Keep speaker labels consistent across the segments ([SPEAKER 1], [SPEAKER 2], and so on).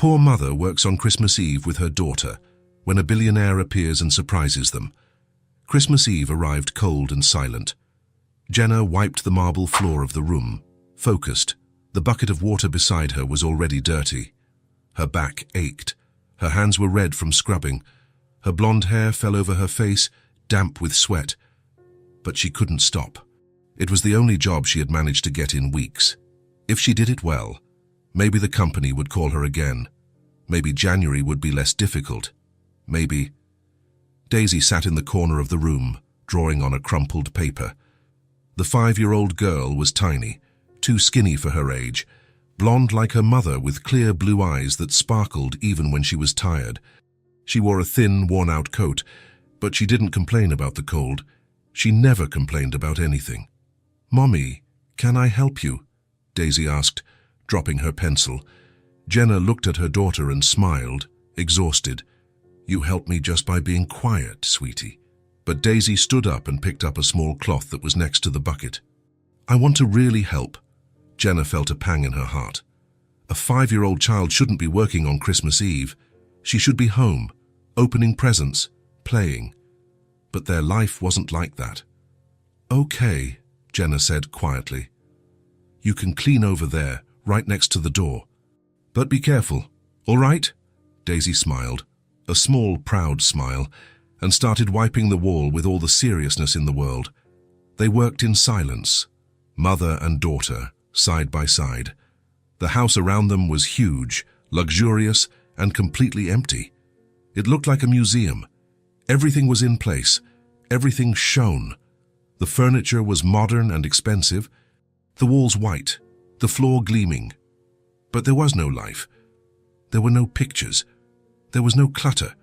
[SPEAKER 1] poor mother works on Christmas Eve with her daughter when a billionaire appears and surprises them. Christmas Eve arrived cold and silent. Jenna wiped the marble floor of the room, focused. The bucket of water beside her was already dirty. Her back ached. Her hands were red from scrubbing. Her blonde hair fell over her face, damp with sweat. But she couldn't stop. It was the only job she had managed to get in weeks. If she did it well, maybe the company would call her again. Maybe January would be less difficult. Maybe. Daisy sat in the corner of the room, drawing on a crumpled paper. The 5-year-old girl was tiny, too skinny for her age, blonde like her mother with clear blue eyes that sparkled even when she was tired. She wore a thin, worn-out coat, but she didn't complain about the cold. She never complained about anything. "Mommy, can I help you?" Daisy asked, dropping her pencil. Jenna looked at her daughter and smiled, exhausted. "You help me just by being quiet, sweetie." But Daisy stood up and picked up a small cloth that was next to the bucket. "I want to really help." Jenna felt a pang in her heart. A 5-year-old child shouldn't be working on Christmas Eve. She should be home, opening presents, playing. But their life wasn't like that. "Okay," Jenna said quietly. "You can clean over there, right next to the door. But be careful, all right?" Daisy smiled, a small, proud smile, and started wiping the wall with all the seriousness in the world. They worked in silence, mother and daughter, side by side. The house around them was huge, luxurious, and completely empty. It looked like a museum. Everything was in place. Everything shone. The furniture was modern and expensive, the walls white, the floor gleaming. But there was no life. There were no pictures. There was no clutter.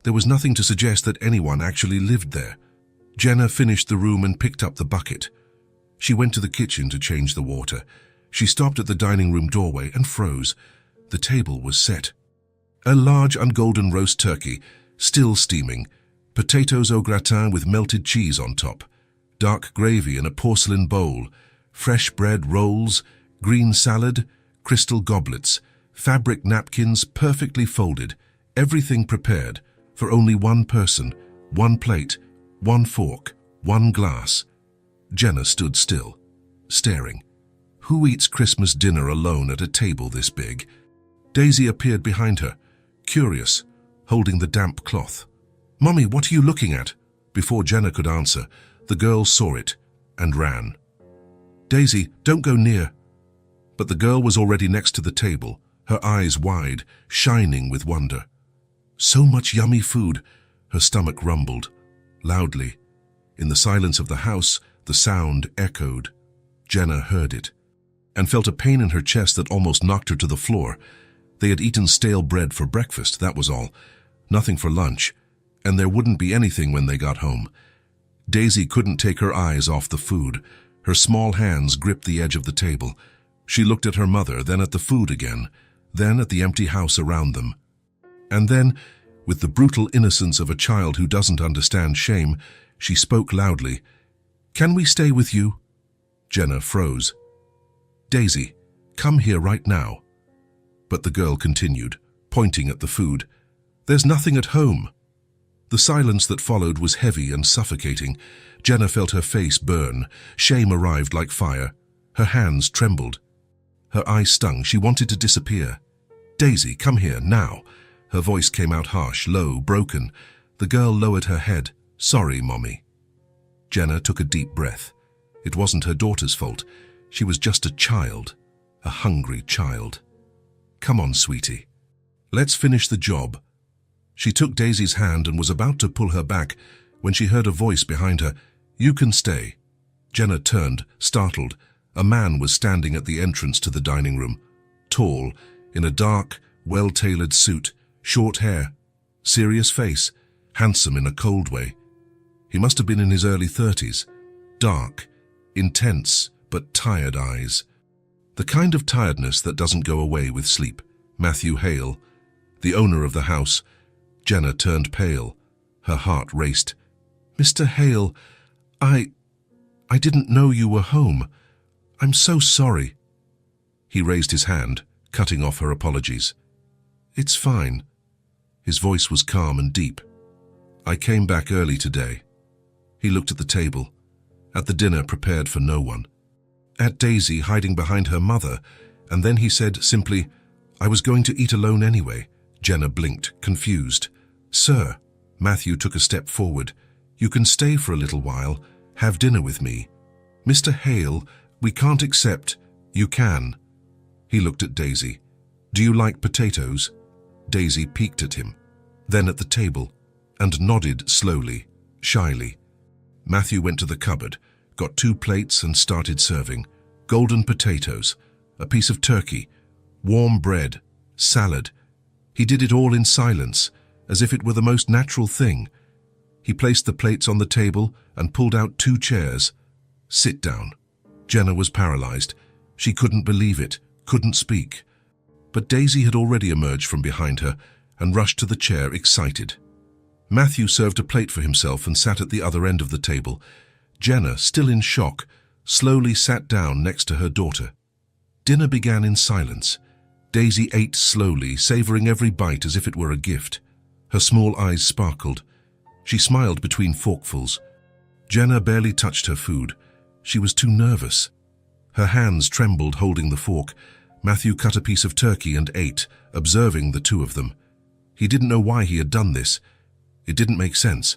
[SPEAKER 1] There was nothing to suggest that anyone actually lived there. Jenna finished the room and picked up the bucket. She went to the kitchen to change the water. She stopped at the dining room doorway and froze. The table was set. A large ungolden roast turkey, still steaming, potatoes au gratin with melted cheese on top, dark gravy in a porcelain bowl, fresh bread rolls, green salad, crystal goblets, fabric napkins perfectly folded, everything prepared for only one person, one plate, one fork, one glass. Jenna stood still, staring. Who eats Christmas dinner alone at a table this big? Daisy appeared behind her, curious, holding the damp cloth. "Mommy, what are you looking at?" Before Jenna could answer, the girl saw it and ran. "Daisy, don't go near." But the girl was already next to the table, her eyes wide, shining with wonder. So much yummy food, her stomach rumbled, loudly. In the silence of the house, the sound echoed. Jenna heard it, and felt a pain in her chest that almost knocked her to the floor. They had eaten stale bread for breakfast, that was all. Nothing for lunch, and there wouldn't be anything when they got home. Daisy couldn't take her eyes off the food. Her small hands gripped the edge of the table. She looked at her mother, then at the food again, then at the empty house around them. And then, with the brutal innocence of a child who doesn't understand shame, she spoke loudly. "Can we stay with you?" Jenna froze. "Daisy, come here right now." But the girl continued, pointing at the food. "There's nothing at home." The silence that followed was heavy and suffocating. Jenna felt her face burn. Shame arrived like fire. Her hands trembled. Her eyes stung. She wanted to disappear. "Daisy, come here, now." Her voice came out harsh, low, broken. The girl lowered her head. "Sorry, Mommy." Jenna took a deep breath. It wasn't her daughter's fault. She was just a child, a hungry child. "Come on, sweetie. Let's finish the job." She took Daisy's hand and was about to pull her back when she heard a voice behind her. "You can stay." Jenna turned, startled. A man was standing at the entrance to the dining room, tall, in a dark, well-tailored suit, short hair, serious face, handsome in a cold way. He must have been in his early 30s, dark, intense, but tired eyes. The kind of tiredness that doesn't go away with sleep. Matthew Hale, the owner of the house. Jenna turned pale. Her heart raced. "Mr. Hale, I didn't know you were home. I'm so sorry." He raised his hand, cutting off her apologies. It's fine. His voice was calm and deep. I came back early today. He looked at the table, at the dinner prepared for no one, at Daisy hiding behind her mother, and then he said simply, I was going to eat alone anyway. Jenna blinked, confused. Sir, Matthew took a step forward. You can stay for a little while, have dinner with me. Mr. Hale, we can't accept. You can. He looked at Daisy. Do you like potatoes? Daisy peeked at him, then at the table, and nodded slowly, shyly. Matthew went to the cupboard, got 2 plates and started serving. Golden potatoes, a piece of turkey, warm bread, salad. He did it all in silence, as if it were the most natural thing. He placed the plates on the table and pulled out 2 chairs. Sit down. Jenna was paralyzed. She couldn't believe it, couldn't speak. But Daisy had already emerged from behind her and rushed to the chair, excited. Matthew served a plate for himself and sat at the other end of the table. Jenna, still in shock, slowly sat down next to her daughter. Dinner began in silence. Daisy ate slowly, savoring every bite as if it were a gift. Her small eyes sparkled. She smiled between forkfuls. Jenna barely touched her food. She was too nervous. Her hands trembled holding the fork. Matthew cut a piece of turkey and ate, observing the 2 of them. He didn't know why he had done this. It didn't make sense.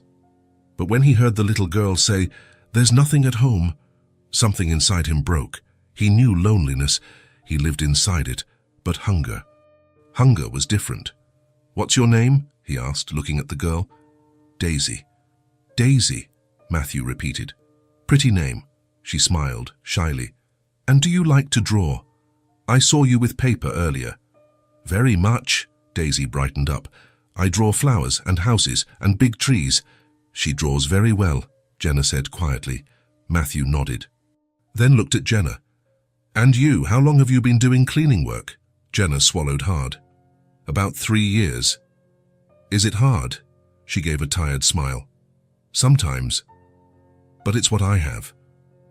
[SPEAKER 1] But when he heard the little girl say, There's nothing at home, something inside him broke. He knew loneliness. He lived inside it. But hunger. Hunger was different. What's your name? He asked, looking at the girl. Daisy. Daisy, Matthew repeated. Pretty name. She smiled, shyly. And do you like to draw? I saw you with paper earlier. Very much, Daisy brightened up. I draw flowers and houses and big trees. She draws very well, Jenna said quietly. Matthew nodded. Then looked at Jenna. And you, how long have you been doing cleaning work? Jenna swallowed hard. About 3 years. Is it hard? She gave a tired smile. Sometimes. But it's what I have.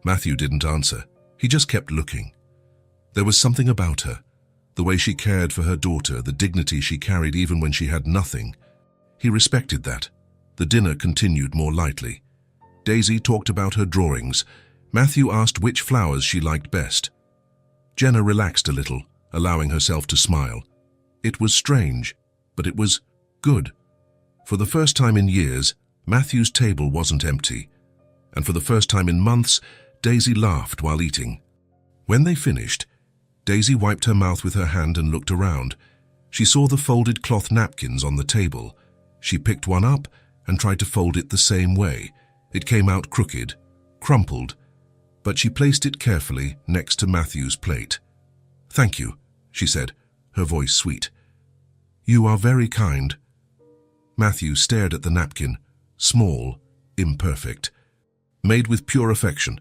[SPEAKER 1] Matthew didn't answer. He just kept looking. There was something about her, the way she cared for her daughter, the dignity she carried even when she had nothing. He respected that. The dinner continued more lightly. Daisy talked about her drawings. Matthew asked which flowers she liked best. Jenna relaxed a little, allowing herself to smile. It was strange, but it was good. For the first time in years, Matthew's table wasn't empty. And for the first time in months, Daisy laughed while eating. When they finished, Daisy wiped her mouth with her hand and looked around. She saw the folded cloth napkins on the table. She picked one up and tried to fold it the same way. It came out crooked, crumpled, but she placed it carefully next to Matthew's plate. Thank you, she said, her voice sweet. You are very kind. Matthew stared at the napkin, small, imperfect, made with pure affection.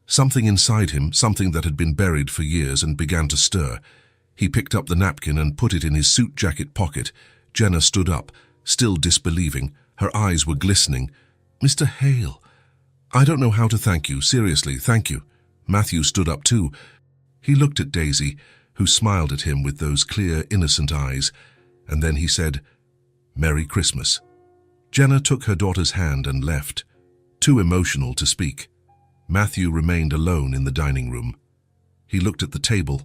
[SPEAKER 1] Something inside him, something that had been buried for years, and began to stir. He picked up the napkin and put it in his suit jacket pocket. Jenna stood up, still disbelieving. Her eyes were glistening. Mr. Hale, I don't know how to thank you. Seriously, thank you. Matthew stood up too. He looked at Daisy, who smiled at him with those clear, innocent eyes, and then he said, Merry Christmas. Jenna took her daughter's hand and left, too emotional to speak. Matthew remained alone in the dining room. He looked at the table,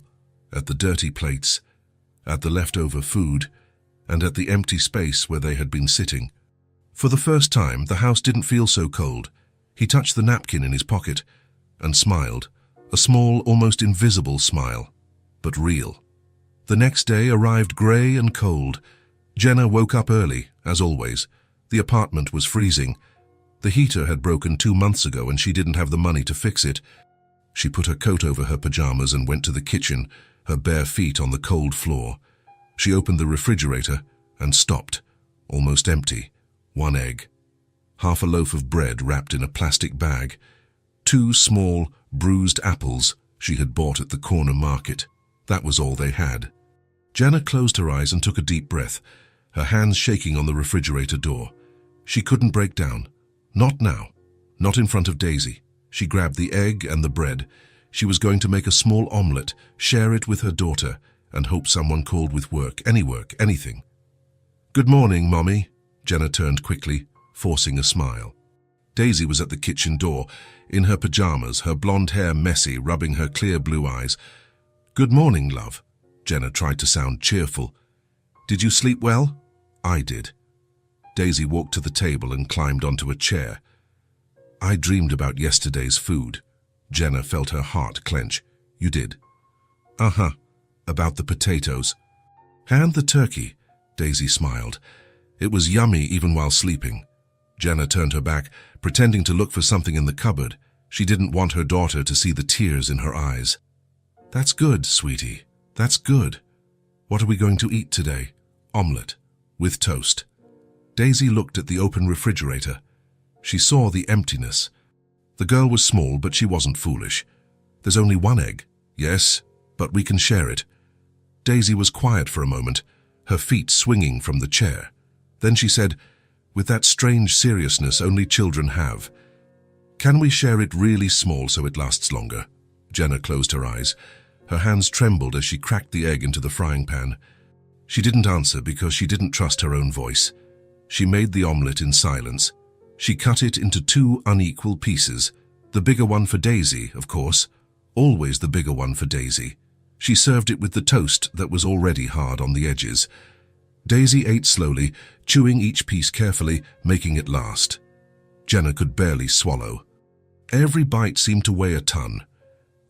[SPEAKER 1] at the dirty plates, at the leftover food, and at the empty space where they had been sitting. For the first time, the house didn't feel so cold. He touched the napkin in his pocket and smiled, a small, almost invisible smile, but real. The next day arrived grey and cold. Jenna woke up early, as always. The apartment was freezing. The heater had broken 2 months ago and she didn't have the money to fix it. She put her coat over her pajamas and went to the kitchen, her bare feet on the cold floor. She opened the refrigerator and stopped, almost empty. 1 egg. Half a loaf of bread wrapped in a plastic bag. 2 small, bruised apples she had bought at the corner market. That was all they had. Jenna closed her eyes and took a deep breath, her hands shaking on the refrigerator door. She couldn't break down. Not now. Not in front of Daisy. She grabbed the egg and the bread. She was going to make a small omelette, share it with her daughter, and hope someone called with work, anything. "Good morning, Mommy." Jenna turned quickly, forcing a smile. Daisy was at the kitchen door, in her pajamas, her blonde hair messy, rubbing her clear blue eyes. "Good morning, love." Jenna tried to sound cheerful. "Did you sleep well?" "I did." Daisy walked to the table and climbed onto a chair. "I dreamed about yesterday's food." Jenna felt her heart clench. "You did?" "Uh-huh. About the potatoes." "And the turkey." Daisy smiled. "It was yummy even while sleeping." Jenna turned her back, pretending to look for something in the cupboard. She didn't want her daughter to see the tears in her eyes. "That's good, sweetie. That's good. What are we going to eat today?" "Omelette. With toast." Daisy looked at the open refrigerator. She saw the emptiness. The girl was small, but she wasn't foolish. "There's only one egg." "Yes, but we can share it." Daisy was quiet for a moment, her feet swinging from the chair. Then she said, with that strange seriousness only children have, "Can we share it really small so it lasts longer?" Jenna closed her eyes. Her hands trembled as she cracked the egg into the frying pan. She didn't answer because she didn't trust her own voice. She made the omelette in silence. She cut it into 2 unequal pieces. The bigger one for Daisy, of course. Always the bigger one for Daisy. She served it with the toast that was already hard on the edges. Daisy ate slowly, chewing each piece carefully, making it last. Jenna could barely swallow. Every bite seemed to weigh a ton.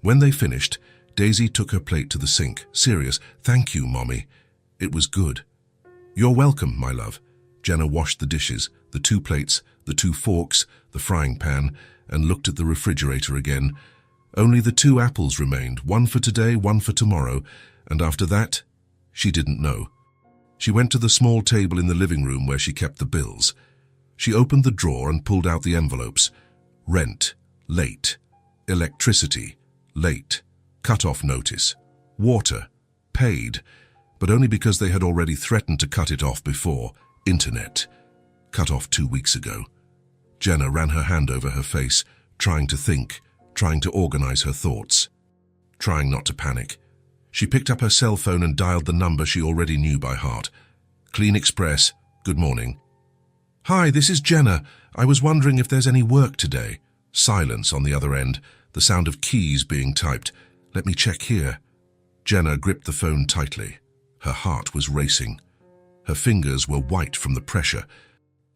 [SPEAKER 1] When they finished, Daisy took her plate to the sink. Serious, "Thank you, Mommy. It was good." "You're welcome, my love." Jenna washed the dishes, the 2 plates, the 2 forks, the frying pan, and looked at the refrigerator again. Only the 2 apples remained, one for today, one for tomorrow, and after that, she didn't know. She went to the small table in the living room where she kept the bills. She opened the drawer and pulled out the envelopes. Rent, late. Electricity, late. Cut-off notice. Water, paid, but only because they had already threatened to cut it off before. Internet, cut off 2 weeks ago. Jenna ran her hand over her face, trying to think, trying to organize her thoughts, trying not to panic. She picked up her cell phone and dialed the number she already knew by heart. "Clean Express, good morning." "Hi, this is Jenna. I was wondering if there's any work today." Silence on the other end, the sound of keys being typed. "Let me check here." Jenna gripped the phone tightly. Her heart was racing. Her fingers were white from the pressure.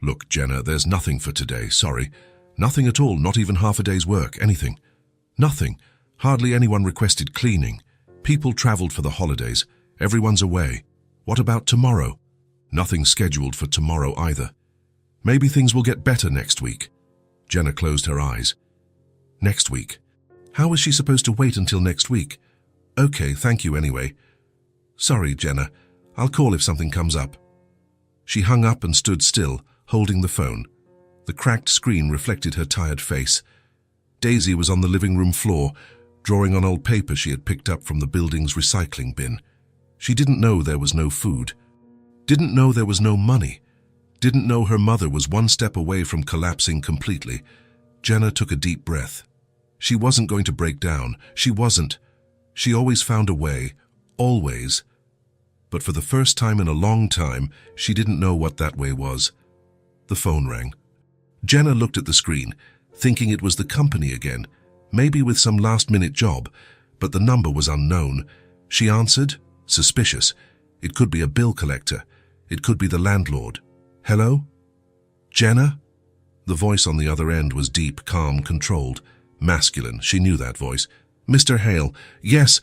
[SPEAKER 1] "Look, Jenna, there's nothing for today, sorry. Nothing at all, not even half a day's work, anything. Nothing. Hardly anyone requested cleaning. People traveled for the holidays. Everyone's away. What about tomorrow?" "Nothing scheduled for tomorrow either. Maybe things will get better next week." Jenna closed her eyes. Next week? How was she supposed to wait until next week? "Okay, thank you anyway." "Sorry, Jenna. I'll call if something comes up." She hung up and stood still, holding the phone. The cracked screen reflected her tired face. Daisy was on the living room floor, drawing on old paper she had picked up from the building's recycling bin. She didn't know there was no food. Didn't know there was no money. Didn't know her mother was one step away from collapsing completely. Jenna took a deep breath. She wasn't going to break down. She wasn't. She always found a way. Always. But for the first time in a long time, she didn't know what that way was. The phone rang. Jenna looked at the screen, thinking it was the company again, maybe with some last-minute job, but the number was unknown. She answered, suspicious. It could be a bill collector. It could be the landlord. "Hello? Jenna?" The voice on the other end was deep, calm, controlled. Masculine, she knew that voice. "Mr. Hale, yes,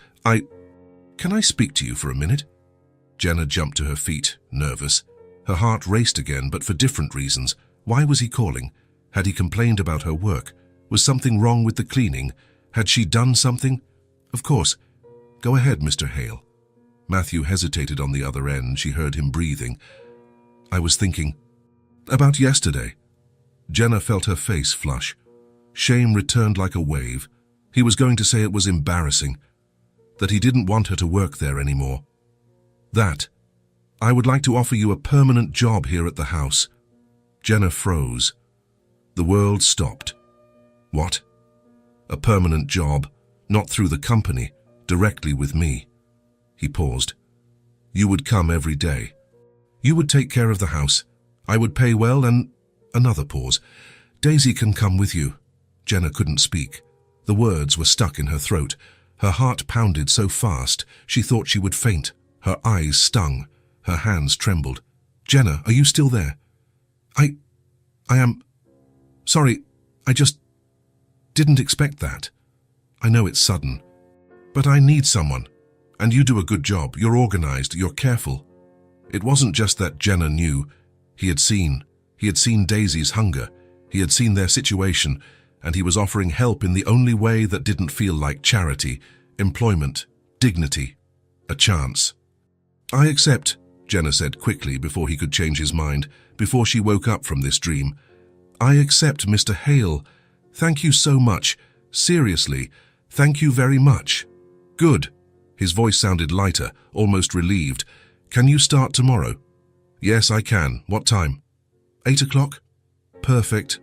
[SPEAKER 1] Can I speak to you for a minute?" Jenna jumped to her feet, nervous. Her heart raced again, but for different reasons. Why was he calling? Had he complained about her work? Was something wrong with the cleaning? Had she done something? "Of course. Go ahead, Mr. Hale." Matthew hesitated on the other end. She heard him breathing. "I was thinking about yesterday." Jenna felt her face flush. Shame returned like a wave. He was going to say it was embarrassing, that he didn't want her to work there anymore. "That. I would like to offer you a permanent job here at the house." Jenna froze. The world stopped. What? A permanent job, not through the company, directly with me. He paused. You would come every day. You would take care of the house. I would pay well and... Another pause. Daisy can come with you. Jenna couldn't speak. The words were stuck in her throat. Her heart pounded so fast she thought she would faint. Her eyes stung. Her hands trembled. Jenna, are you still there? I am... Sorry, I just didn't expect that. I know it's sudden. But I need someone. And you do a good job. You're organized. You're careful. It wasn't just that Jenna knew. He had seen Daisy's hunger. He had seen their situation, and he was offering help in the only way that didn't feel like charity, employment, dignity, a chance. I accept, Jenna said quickly before he could change his mind, before she woke up from this dream. I accept, Mr. Hale. Thank you so much. Seriously, thank you very much. Good. His voice sounded lighter, almost relieved. Can you start tomorrow? Yes, I can. What time? 8 o'clock? Perfect.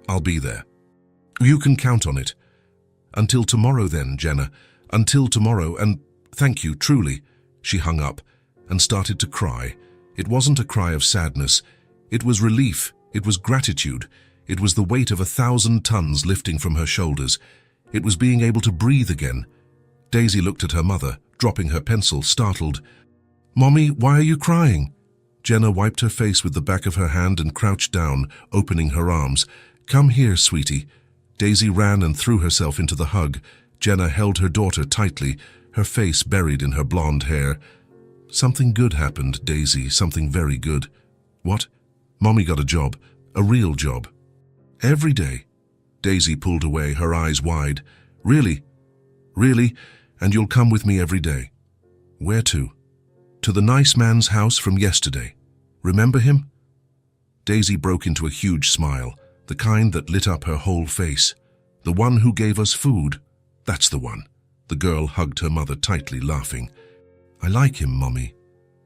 [SPEAKER 1] I'll be there. You can count on it. Until tomorrow then, Jenna. Until tomorrow, and thank you, truly. She hung up and started to cry. It wasn't a cry of sadness. It was relief. It was gratitude. It was the weight of 1,000 tons lifting from her shoulders. It was being able to breathe again. Daisy looked at her mother, dropping her pencil, startled. Mommy, why are you crying? Jenna wiped her face with the back of her hand and crouched down, opening her arms. Come here, sweetie. Daisy ran and threw herself into the hug. Jenna held her daughter tightly, her face buried in her blonde hair. Something good happened, Daisy, something very good. What? Mommy got a job, a real job. Every day. Daisy pulled away, her eyes wide. Really? Really? And you'll come with me every day? Where to? To the nice man's house from yesterday. Remember him? Daisy broke into a huge smile, the kind that lit up her whole face. The one who gave us food. That's the one. The girl hugged her mother tightly, laughing. I like him, Mommy.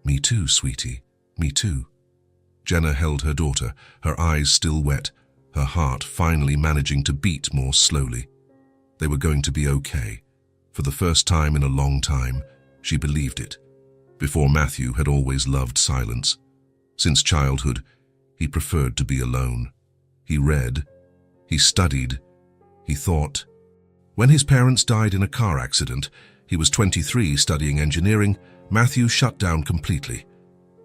[SPEAKER 1] Me too, sweetie. Me too. Jenna held her daughter, her eyes still wet, her heart finally managing to beat more slowly. They were going to be okay. For the first time in a long time, she believed it. Before, Matthew had always loved silence. Since childhood, he preferred to be alone. He read, he studied, he thought. When his parents died in a car accident, he was 23 studying engineering, Matthew shut down completely.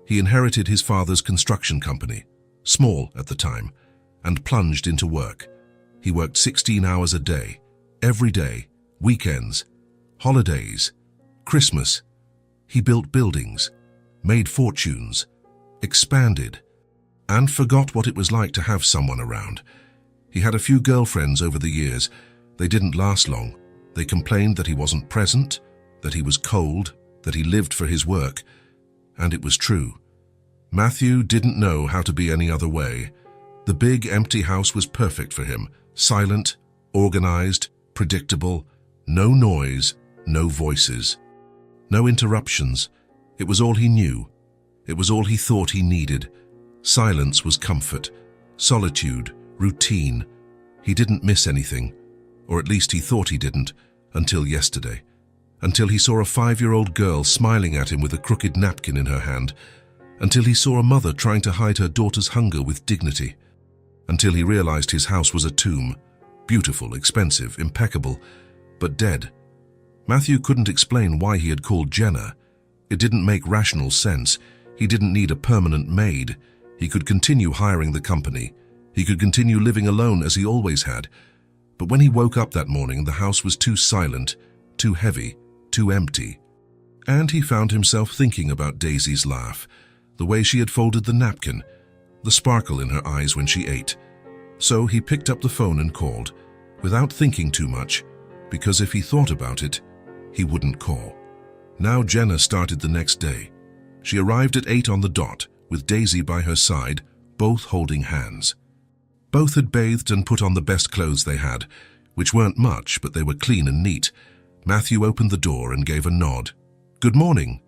[SPEAKER 1] He inherited his father's construction company, small at the time, and plunged into work. He worked 16 hours a day, every day, weekends, holidays, Christmas. He built buildings, made fortunes, expanded, and forgot what it was like to have someone around. He had a few girlfriends over the years. They didn't last long. They complained that he wasn't present, that he was cold, that he lived for his work. And it was true. Matthew didn't know how to be any other way. The big, empty house was perfect for him. Silent, organized, predictable, no noise, no voices. No interruptions. It was all he knew. It was all he thought he needed. Silence was comfort, solitude, routine. He didn't miss anything, or at least he thought he didn't, until yesterday. Until he saw a 5-year-old girl smiling at him with a crooked napkin in her hand. Until he saw a mother trying to hide her daughter's hunger with dignity. Until he realized his house was a tomb. Beautiful, expensive, impeccable, but dead. Matthew couldn't explain why he had called Jenna. It didn't make rational sense. He didn't need a permanent maid. He could continue hiring the company. He could continue living alone as he always had. But when he woke up that morning, the house was too silent, too heavy, too empty. And he found himself thinking about Daisy's laugh, the way she had folded the napkin, the sparkle in her eyes when she ate. So he picked up the phone and called, without thinking too much, because if he thought about it, he wouldn't call. Now Jenna started the next day. She arrived at 8 on the dot, with Daisy by her side, both holding hands. Both had bathed and put on the best clothes they had, which weren't much, but they were clean and neat. Matthew opened the door and gave a nod. Good morning.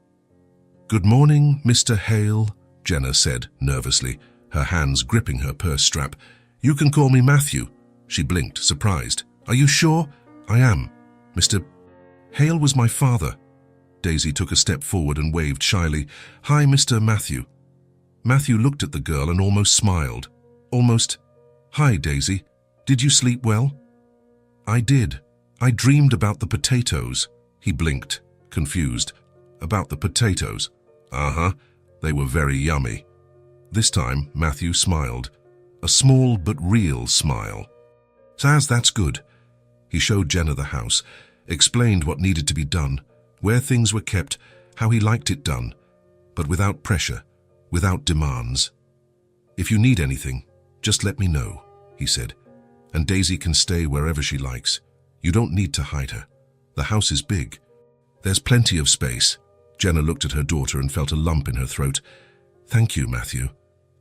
[SPEAKER 1] Good morning, Mr. Hale, Jenna said nervously, her hands gripping her purse strap. You can call me Matthew. She blinked, surprised. Are you sure? I am. Mr. Hale was my father. Daisy took a step forward and waved shyly. "Hi, Mr. Matthew." Matthew looked at the girl and almost smiled. Almost, "Hi, Daisy. Did you sleep well?" "I did. I dreamed about the potatoes." He blinked, confused. "About the potatoes?" "Uh-huh. They were very yummy." This time, Matthew smiled. A small but real smile. "Saz, that's good." He showed Jenna the house, explained what needed to be done, where things were kept, how he liked it done, but without pressure, without demands. "If you need anything, just let me know," he said. "And Daisy can stay wherever she likes. You don't need to hide her. The house is big. There's plenty of space." Jenna looked at her daughter and felt a lump in her throat. "Thank you, Matthew."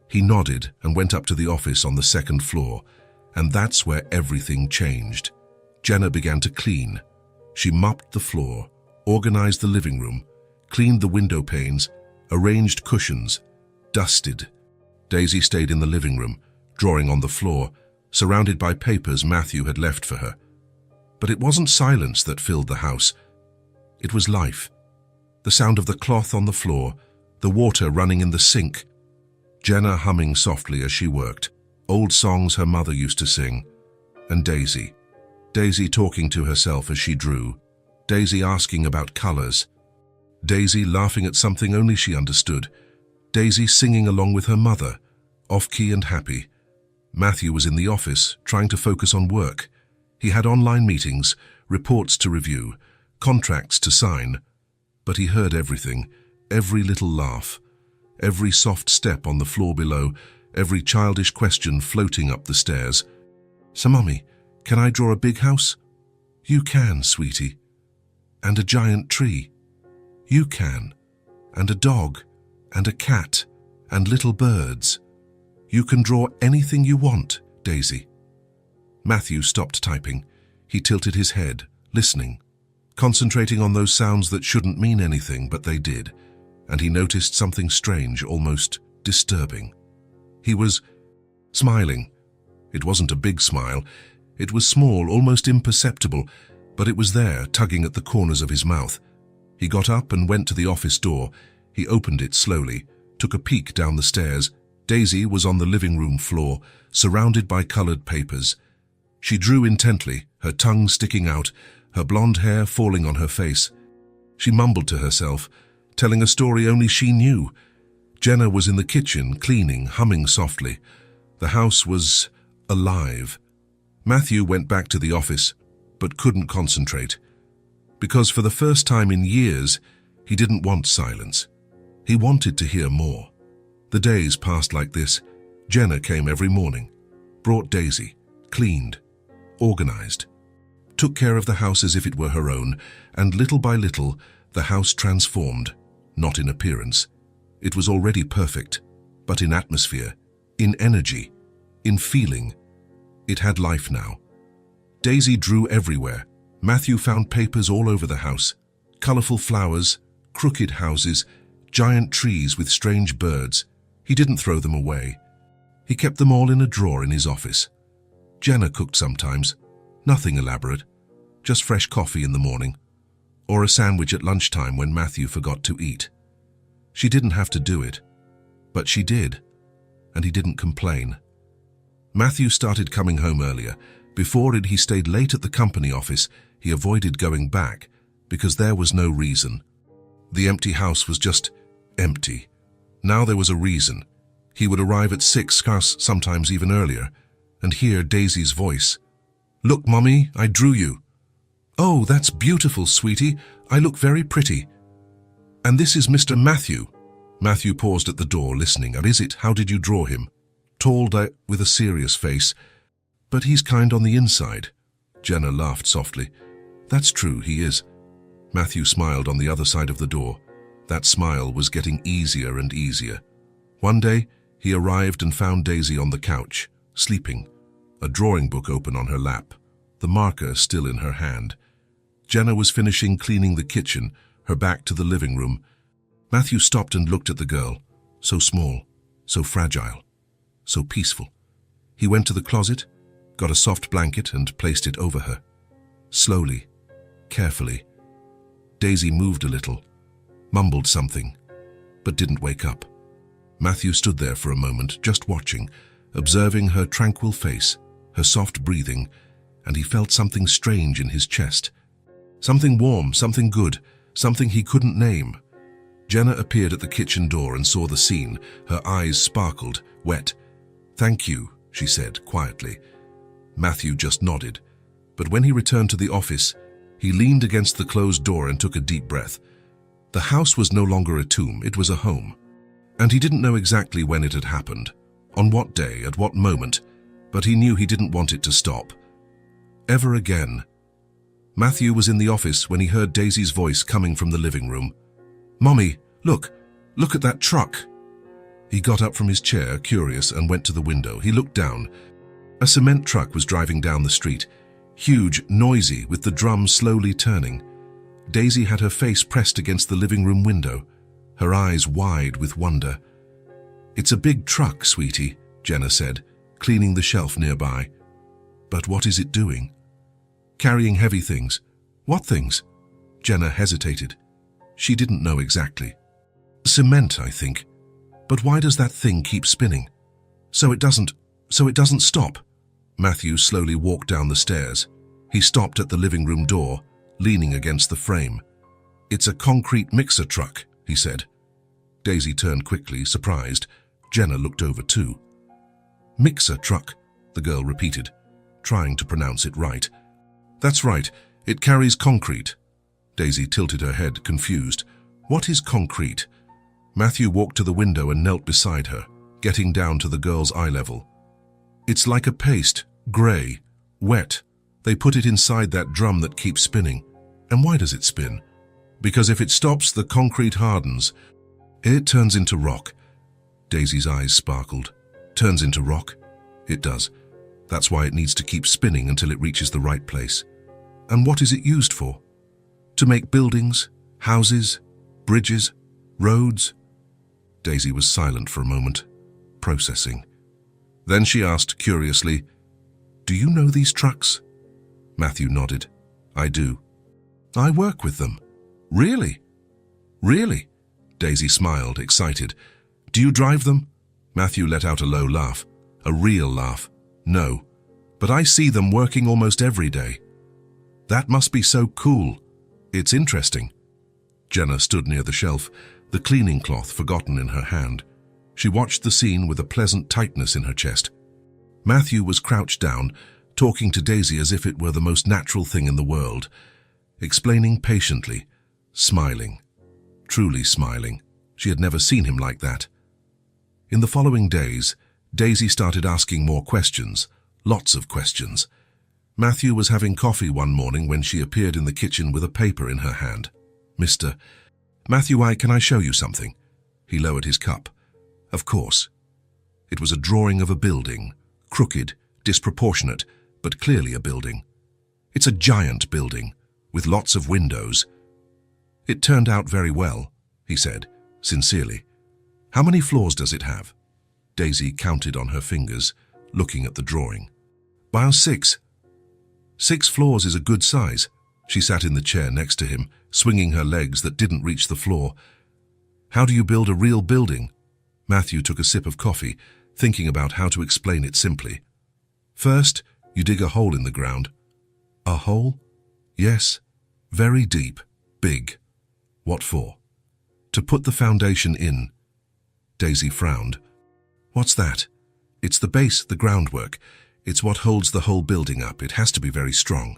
[SPEAKER 1] He nodded and went up to the office on the second floor, and that's where everything changed. Jenna began to clean. She mopped the floor, organized the living room, cleaned the window panes, arranged cushions, dusted. Daisy stayed in the living room, drawing on the floor, surrounded by papers Matthew had left for her. But it wasn't silence that filled the house. It was life. The sound of the cloth on the floor, the water running in the sink, Jenna humming softly as she worked, old songs her mother used to sing, and Daisy. Daisy talking to herself as she drew, Daisy asking about colors, Daisy laughing at something only she understood, Daisy singing along with her mother, off-key and happy. Matthew was in the office, trying to focus on work. He had online meetings, reports to review, contracts to sign, but he heard everything, every little laugh, every soft step on the floor below, every childish question floating up the stairs. "So, Mummy, can I draw a big house?" "You can, sweetie." "And a giant tree?" "You can. And a dog, and a cat, and little birds." "You can draw anything you want, Daisy." Matthew stopped typing. He tilted his head, listening, concentrating on those sounds that shouldn't mean anything, but they did, and he noticed something strange, almost disturbing. He was smiling. It wasn't a big smile. It was small, almost imperceptible, but it was there, tugging at the corners of his mouth. He got up and went to the office door. He opened it slowly, took a peek down the stairs. Daisy was on the living room floor, surrounded by colored papers. She drew intently, her tongue sticking out, her blonde hair falling on her face. She mumbled to herself, telling a story only she knew. Jenna was in the kitchen, cleaning, humming softly. The house was alive. Matthew went back to the office, but couldn't concentrate. Because for the first time in years, he didn't want silence. He wanted to hear more. The days passed like this. Jenna came every morning, brought Daisy, cleaned, organized, took care of the house as if it were her own, and little by little, the house transformed, not in appearance. It was already perfect, but in atmosphere, in energy, in feeling. It had life now. Daisy drew everywhere. Matthew found papers all over the house, colorful flowers, crooked houses, giant trees with strange birds. He didn't throw them away. He kept them all in a drawer in his office. Jenna cooked sometimes, nothing elaborate, just fresh coffee in the morning, or a sandwich at lunchtime when Matthew forgot to eat. She didn't have to do it, but she did, and he didn't complain. Matthew started coming home earlier. Before it, he stayed late at the company office. He avoided going back because there was no reason. The empty house was just empty. Now there was a reason. He would arrive at 6, sometimes even earlier, and hear Daisy's voice. "Look, Mummy, I drew you." "Oh, that's beautiful, sweetie. I look very pretty." "And this is Mr. Matthew." Matthew paused at the door, listening. "Is it? How did you draw him?" "Tall, with a serious face. But he's kind on the inside." Jenna laughed softly. "That's true, he is." Matthew smiled on the other side of the door. That smile was getting easier and easier. One day, he arrived and found Daisy on the couch, sleeping, a drawing book open on her lap, the marker still in her hand. Jenna was finishing cleaning the kitchen, her back to the living room. Matthew stopped and looked at the girl, so small, so fragile, so peaceful. He went to the closet, got a soft blanket and placed it over her. Slowly, carefully. Daisy moved a little, mumbled something, but didn't wake up. Matthew stood there for a moment, just watching, observing her tranquil face, her soft breathing, and he felt something strange in his chest. Something warm, something good, something he couldn't name. Jenna appeared at the kitchen door and saw the scene. Her eyes sparkled, wet. "Thank you," she said quietly. Matthew just nodded, but when he returned to the office, he leaned against the closed door and took a deep breath. The house was no longer a tomb, it was a home. And he didn't know exactly when it had happened, on what day, at what moment, but he knew he didn't want it to stop. Ever again. Matthew was in the office when he heard Daisy's voice coming from the living room. "Mommy, look at that truck." He got up from his chair, curious, and went to the window. He looked down. A cement truck was driving down the street, huge, noisy, with the drum slowly turning. Daisy had her face pressed against the living room window, her eyes wide with wonder. "It's a big truck, sweetie," Jenna said, cleaning the shelf nearby. "But what is it doing?" "Carrying heavy things." "What things?" Jenna hesitated. She didn't know exactly. "Cement, I think. But why does that thing keep spinning? So it doesn't stop." Matthew slowly walked down the stairs. He stopped at the living room door, leaning against the frame. "It's a concrete mixer truck," he said. Daisy turned quickly, surprised. Jenna looked over too. "Mixer truck," the girl repeated, trying to pronounce it right. "That's right, it carries concrete." Daisy tilted her head, confused. "What is concrete?" Matthew walked to the window and knelt beside her, getting down to the girl's eye level. "It's like a paste, grey, wet. They put it inside that drum that keeps spinning." "And why does it spin?" "Because if it stops, the concrete hardens. It turns into rock." Daisy's eyes sparkled. "Turns into rock?" "It does. That's why it needs to keep spinning until it reaches the right place." "And what is it used for?" "To make buildings, houses, bridges, roads." Daisy was silent for a moment, processing. Then she asked curiously, "Do you know these trucks?" Matthew nodded. "I do. I work with them." "Really? Really?" Daisy smiled, excited. "Do you drive them?" Matthew let out a low laugh, a real laugh. "No, but I see them working almost every day." "That must be so cool. It's interesting." Jenna stood near the shelf, the cleaning cloth forgotten in her hand. She watched the scene with a pleasant tightness in her chest. Matthew was crouched down, talking to Daisy as if it were the most natural thing in the world, explaining patiently, smiling, truly smiling. She had never seen him like that. In the following days, Daisy started asking more questions, lots of questions. Matthew was having coffee one morning when she appeared in the kitchen with a paper in her hand. "Mr. Matthew, can I show you something?" He lowered his cup. "Of course." It was a drawing of a building, crooked, disproportionate, but clearly a building. "It's a giant building, with lots of windows." "It turned out very well," he said, sincerely. "How many floors does it have?" Daisy counted on her fingers, looking at the drawing. "About 6. 6 floors is a good size." She sat in the chair next to him, swinging her legs that didn't reach the floor. "How do you build a real building?" Matthew took a sip of coffee, thinking about how to explain it simply. "First, you dig a hole in the ground." "A hole?" "Yes. Very deep. Big." "What for?" "To put the foundation in." Daisy frowned. "What's that?" "It's the base, the groundwork. It's what holds the whole building up. It has to be very strong."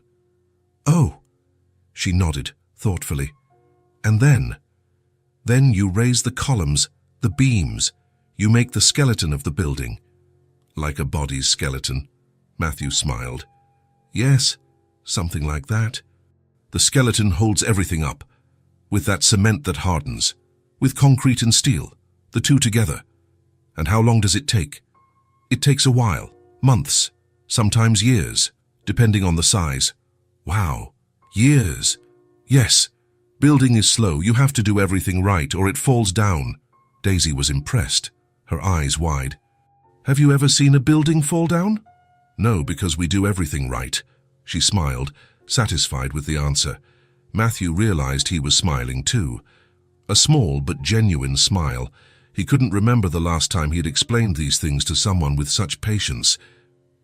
[SPEAKER 1] "Oh." She nodded, thoughtfully. "And then?" "Then you raise the columns, the beams. You make the skeleton of the building." "Like a body's skeleton?" Matthew smiled. "Yes, something like that. The skeleton holds everything up, with that cement that hardens, with concrete and steel, the two together. And how long does it take?" "It takes a while, months, sometimes years, depending on the size." "Wow, years." "Yes, building is slow. You have to do everything right or it falls down." Daisy was impressed, her eyes wide. "Have you ever seen a building fall down?" "No, because we do everything right." She smiled, satisfied with the answer. Matthew realized he was smiling too. A small but genuine smile. He couldn't remember the last time he had explained these things to someone with such patience.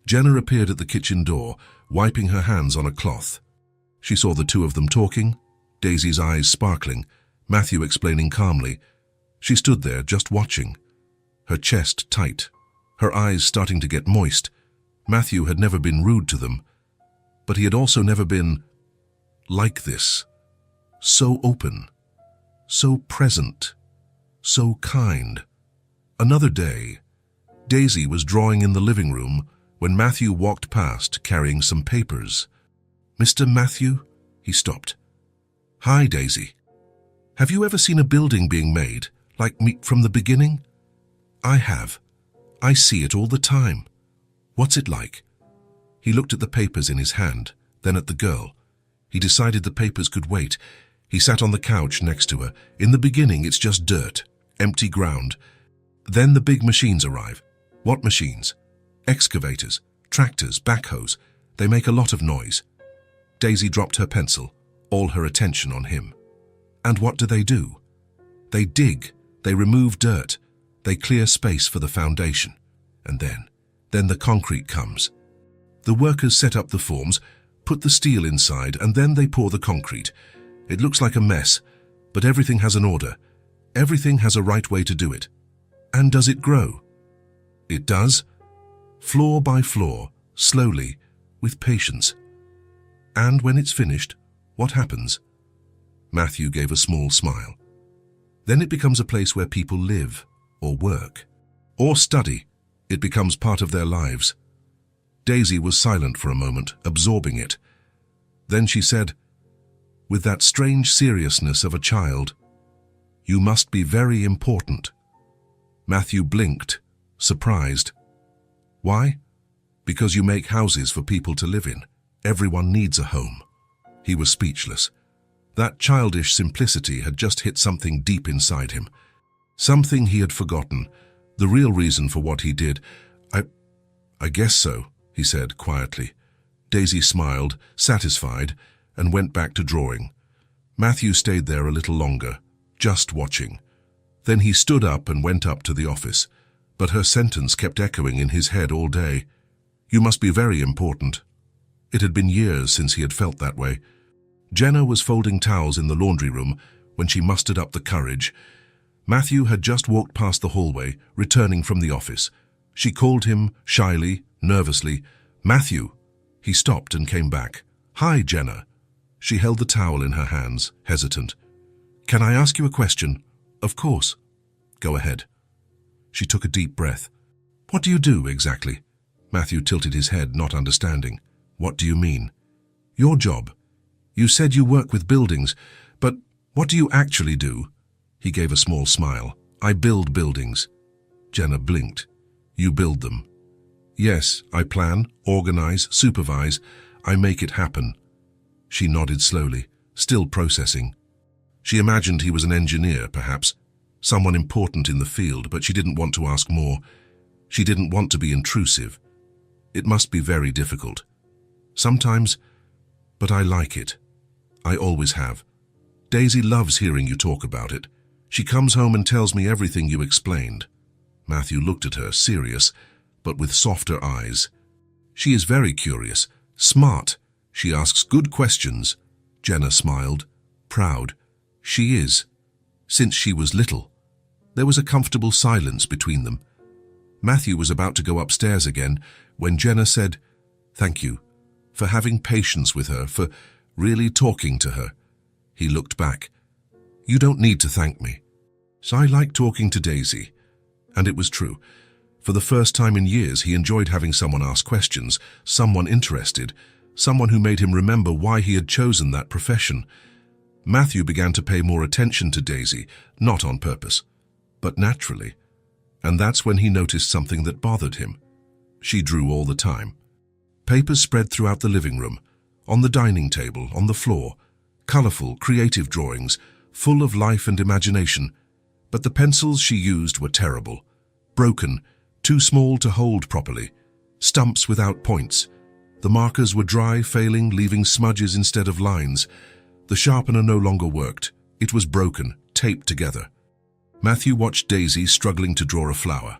[SPEAKER 1] Jenna appeared at the kitchen door, wiping her hands on a cloth. She saw the two of them talking, Daisy's eyes sparkling, Matthew explaining calmly. She stood there, just watching, her chest tight, her eyes starting to get moist. Matthew had never been rude to them, but he had also never been like this. So open, so present, so kind. Another day, Daisy was drawing in the living room when Matthew walked past carrying some papers. "Mr. Matthew?" He stopped. "Hi, Daisy. Have you ever seen a building being made, like me, from the beginning?" "I have. I see it all the time." "What's it like?" He looked at the papers in his hand, then at the girl. He decided the papers could wait. He sat on the couch next to her. "In the beginning, it's just dirt, empty ground. Then the big machines arrive." "What machines?" "Excavators, tractors, backhoes. They make a lot of noise." Daisy dropped her pencil, all her attention on him. "And what do? They dig, they remove dirt, they clear space for the foundation. And then the concrete comes. The workers set up the forms, put the steel inside, and then they pour the concrete. It looks like a mess, but everything has an order. Everything has a right way to do it." "And does it grow?" "It does. Floor by floor, slowly, with patience." "And when it's finished, what happens?" Matthew gave a small smile. "Then it becomes a place where people live, or work, or study. It becomes part of their lives." Daisy was silent for a moment, absorbing it. Then she said, with that strange seriousness of a child, "You must be very important." Matthew blinked, surprised. "Why?" "Because you make houses for people to live in. Everyone needs a home." He was speechless. That childish simplicity had just hit something deep inside him. Something he had forgotten, the real reason for what he did. I guess so," he said quietly. Daisy smiled, satisfied, and went back to drawing. Matthew stayed there a little longer, just watching. Then he stood up and went up to the office, but her sentence kept echoing in his head all day. "You must be very important." It had been years since he had felt that way. Jenna was folding towels in the laundry room when she mustered up the courage. Matthew had just walked past the hallway, returning from the office. She called him, shyly, nervously, "Matthew." He stopped and came back. "Hi, Jenna." She held the towel in her hands, hesitant. "Can I ask you a question?" "Of course." "Go ahead." She took a deep breath. "What do you do, exactly?" Matthew tilted his head, not understanding. "What do you mean?" "Your job. You said you work with buildings, but what do you actually do?" He gave a small smile. "I build buildings." Jenna blinked. "You build them?" "Yes, I plan, organize, supervise. I make it happen." She nodded slowly, still processing. She imagined he was an engineer, perhaps, someone important in the field, but she didn't want to ask more. She didn't want to be intrusive. It must be very difficult. "Sometimes, but I like it. I always have. Daisy loves hearing you talk about it. She comes home and tells me everything you explained." Matthew looked at her, serious, but with softer eyes. "She is very curious, smart. She asks good questions." Jenna smiled, proud. "She is. Since she was little." There was a comfortable silence between them. Matthew was about to go upstairs again when Jenna said, "Thank you for having patience with her, for really talking to her." He looked back. "You don't need to thank me." So I like talking to Daisy. And it was true. For the first time in years, he enjoyed having someone ask questions, someone interested, someone who made him remember why he had chosen that profession. Matthew began to pay more attention to Daisy, not on purpose, but naturally. And that's when he noticed something that bothered him. She drew all the time. Papers spread throughout the living room, on the dining table, on the floor, colorful, creative drawings, full of life and imagination. But the pencils she used were terrible, broken, too small to hold properly, stumps without points. The markers were dry, failing, leaving smudges instead of lines. The sharpener no longer worked. It was broken, taped together. Matthew watched Daisy struggling to draw a flower,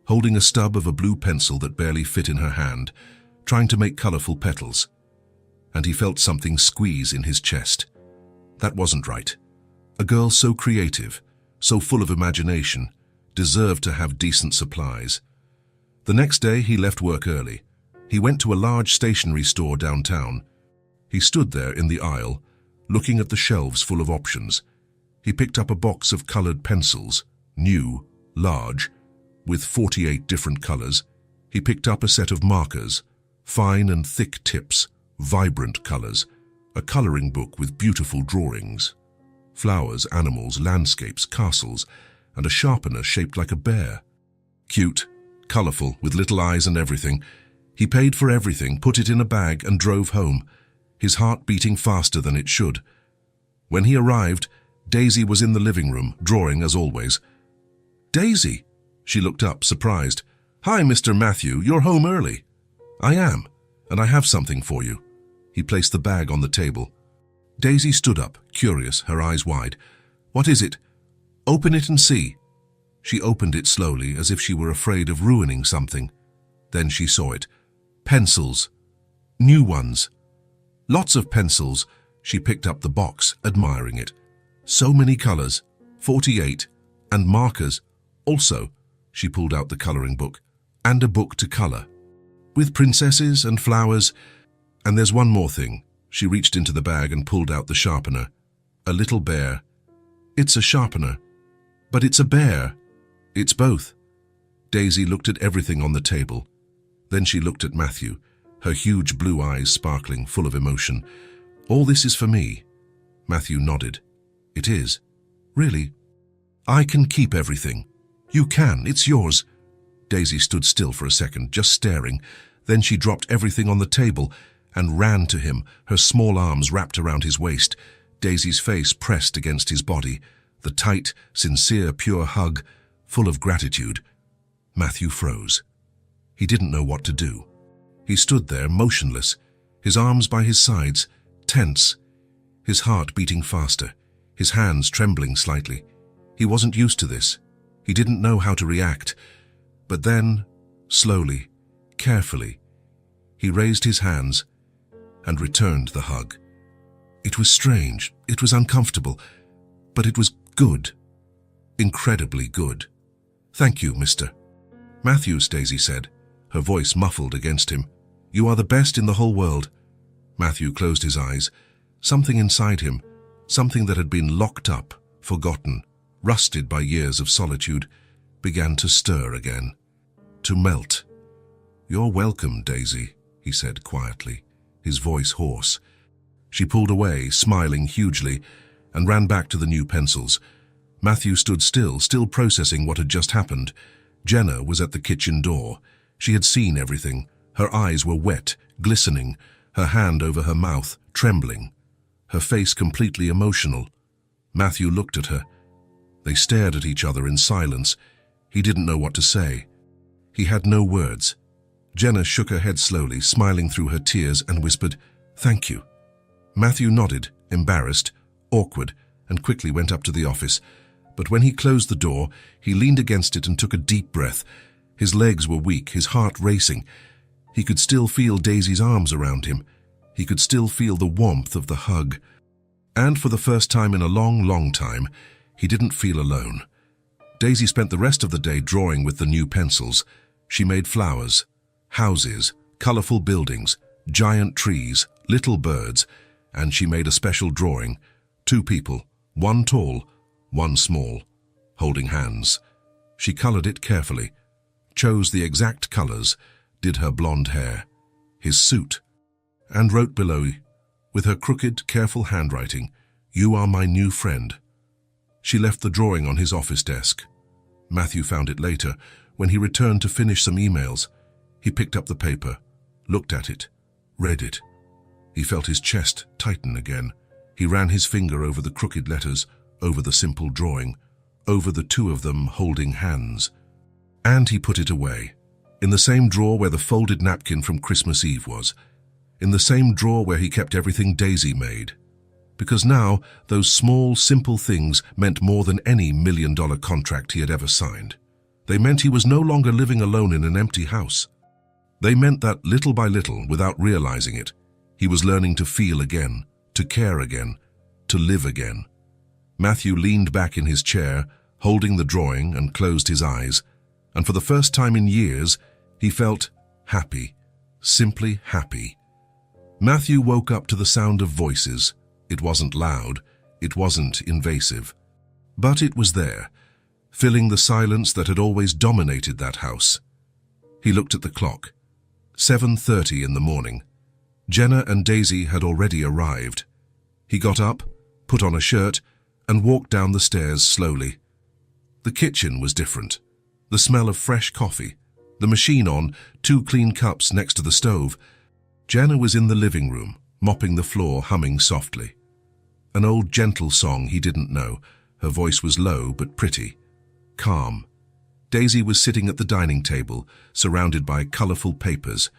[SPEAKER 1] holding a stub of a blue pencil that barely fit in her hand, trying to make colorful petals. And he felt something squeeze in his chest. That wasn't right. A girl so creative, so full of imagination, deserved to have decent supplies. The next day he left work early. He went to a large stationery store downtown. He stood there in the aisle, looking at the shelves full of options. He picked up a box of colored pencils, new, large, with 48 different colors. He picked up a set of markers, fine and thick tips, vibrant colors, a coloring book with beautiful drawings, flowers, animals, landscapes, castles, and a sharpener shaped like a bear. Cute, colorful, with little eyes and everything. He paid for everything, put it in a bag, and drove home, his heart beating faster than it should. When he arrived, Daisy was in the living room, drawing as always. "Daisy!" She looked up, surprised. "Hi, Mr. Matthew, you're home early." "I am, and I have something for you." He placed the bag on the table. Daisy stood up, curious, her eyes wide. "What is it?" "Open it and see." She opened it slowly, as if she were afraid of ruining something. Then she saw it. Pencils. New ones. Lots of pencils. She picked up the box, admiring it. So many colors. 48. And markers. Also, she pulled out the coloring book. And a book to color. With princesses and flowers. And there's one more thing. She reached into the bag and pulled out the sharpener. A little bear. It's a sharpener. But it's a bear. It's both. Daisy looked at everything on the table. Then she looked at Matthew, her huge blue eyes sparkling, full of emotion. "All this is for me." Matthew nodded. "It is. Really? I can keep everything." "You can. It's yours." Daisy stood still for a second, just staring. Then she dropped everything on the table and ran to him, her small arms wrapped around his waist, Daisy's face pressed against his body, the tight, sincere, pure hug, full of gratitude. Matthew froze. He didn't know what to do. He stood there, motionless, his arms by his sides, tense, his heart beating faster, his hands trembling slightly. He wasn't used to this. He didn't know how to react. But then, slowly, carefully, he raised his hands and returned the hug. It was strange, it was uncomfortable, but it was good, incredibly good. "Thank you, Mr. Matthews," Daisy said, her voice muffled against him. "You are the best in the whole world." Matthew closed his eyes. Something inside him, something that had been locked up, forgotten, rusted by years of solitude, began to stir again, to melt. "You're welcome, Daisy," he said quietly, his voice hoarse. She pulled away, smiling hugely, and ran back to the new pencils. Matthew stood still processing what had just happened. Jenna was at the kitchen door. She had seen everything. Her eyes were wet, glistening, her hand over her mouth, trembling, her face completely emotional. Matthew looked at her. They stared at each other in silence. He didn't know what to say. He had no words. Jenna shook her head slowly, smiling through her tears, and whispered, "Thank you." Matthew nodded, embarrassed, awkward, and quickly went up to the office. But when he closed the door, he leaned against it and took a deep breath. His legs were weak, his heart racing. He could still feel Daisy's arms around him. He could still feel the warmth of the hug. And for the first time in a long, long time, he didn't feel alone. Daisy spent the rest of the day drawing with the new pencils. She made flowers, houses, colorful buildings, giant trees, little birds, and she made a special drawing. 2 people, one tall, one small, holding hands. She colored it carefully, chose the exact colors, did her blonde hair, his suit, and wrote below, with her crooked, careful handwriting, "You are my new friend." She left the drawing on his office desk. Matthew found it later, when he returned to finish some emails. He picked up the paper, looked at it, read it. He felt his chest tighten again. He ran his finger over the crooked letters, over the simple drawing, over the 2 of them holding hands. And he put it away, in the same drawer where the folded napkin from Christmas Eve was, in the same drawer where he kept everything Daisy made. because now those small, simple things meant more than any million-dollar contract he had ever signed. They meant he was no longer living alone in an empty house. They meant that little by little, without realizing it, he was learning to feel again, to care again, to live again. Matthew leaned back in his chair, holding the drawing, and closed his eyes, and for the first time in years, he felt happy, simply happy. Matthew woke up to the sound of voices. It wasn't loud, it wasn't invasive, but it was there, filling the silence that had always dominated that house. He looked at the clock. 7:30 in the morning. Jenna and Daisy had already arrived. He got up, put on a shirt, and walked down the stairs slowly. The kitchen was different. The smell of fresh coffee, the machine on, 2 clean cups next to the stove. Jenna was in the living room, mopping the floor, humming softly. An old gentle song he didn't know. Her voice was low but pretty, calm. Daisy was sitting at the dining table, surrounded by colorful papers,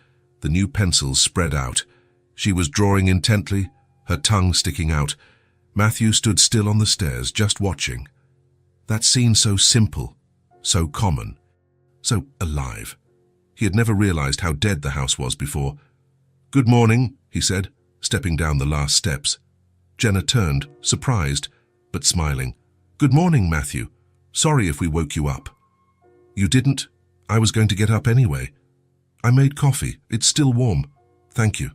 [SPEAKER 1] the new pencils spread out. She was drawing intently, her tongue sticking out. Matthew stood still on the stairs, just watching. That scene so simple, so common, so alive. He had never realized how dead the house was before. "Good morning," he said, stepping down the last steps. Jenna turned, surprised, but smiling. "Good morning, Matthew. Sorry if we woke you up." "You didn't. I was going to get up anyway. I made coffee. It's still warm. Thank you."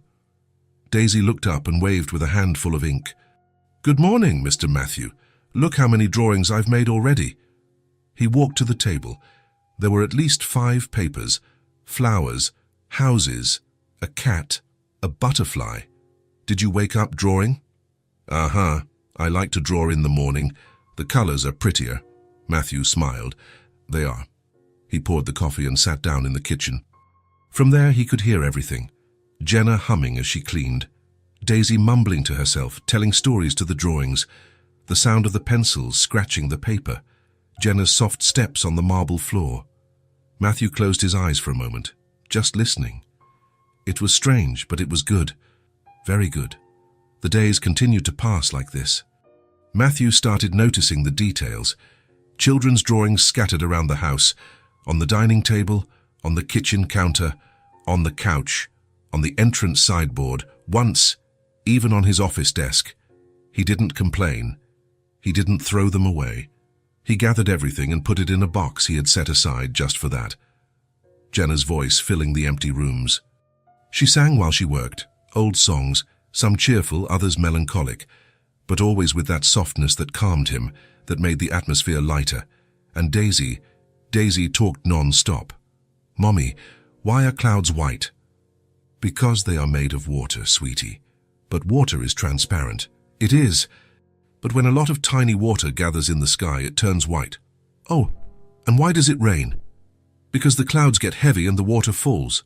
[SPEAKER 1] Daisy looked up and waved with a handful of ink. "Good morning, Mr. Matthew. Look how many drawings I've made already." He walked to the table. There were at least 5 papers, flowers, houses, a cat, a butterfly. "Did you wake up drawing?" "Uh-huh. I like to draw in the morning. The colors are prettier." Matthew smiled. "They are." He poured the coffee and sat down in the kitchen. From there he could hear everything. Jenna humming as she cleaned. Daisy mumbling to herself, telling stories to the drawings. The sound of the pencils scratching the paper. Jenna's soft steps on the marble floor. Matthew closed his eyes for a moment, just listening. It was strange, but it was good. Very good. The days continued to pass like this. Matthew started noticing the details. Children's drawings scattered around the house, on the dining table, on the kitchen counter, on the couch, on the entrance sideboard, once, even on his office desk. He didn't complain. He didn't throw them away. He gathered everything and put it in a box he had set aside just for that. Jenna's voice filling the empty rooms. She sang while she worked, old songs, some cheerful, others melancholic, but always with that softness that calmed him, that made the atmosphere lighter. And Daisy talked non-stop. "Mommy, why are clouds white?" "Because they are made of water, sweetie. But water is transparent." "It is. But when a lot of tiny water gathers in the sky, it turns white." "Oh, and why does it rain?" "Because the clouds get heavy and the water falls."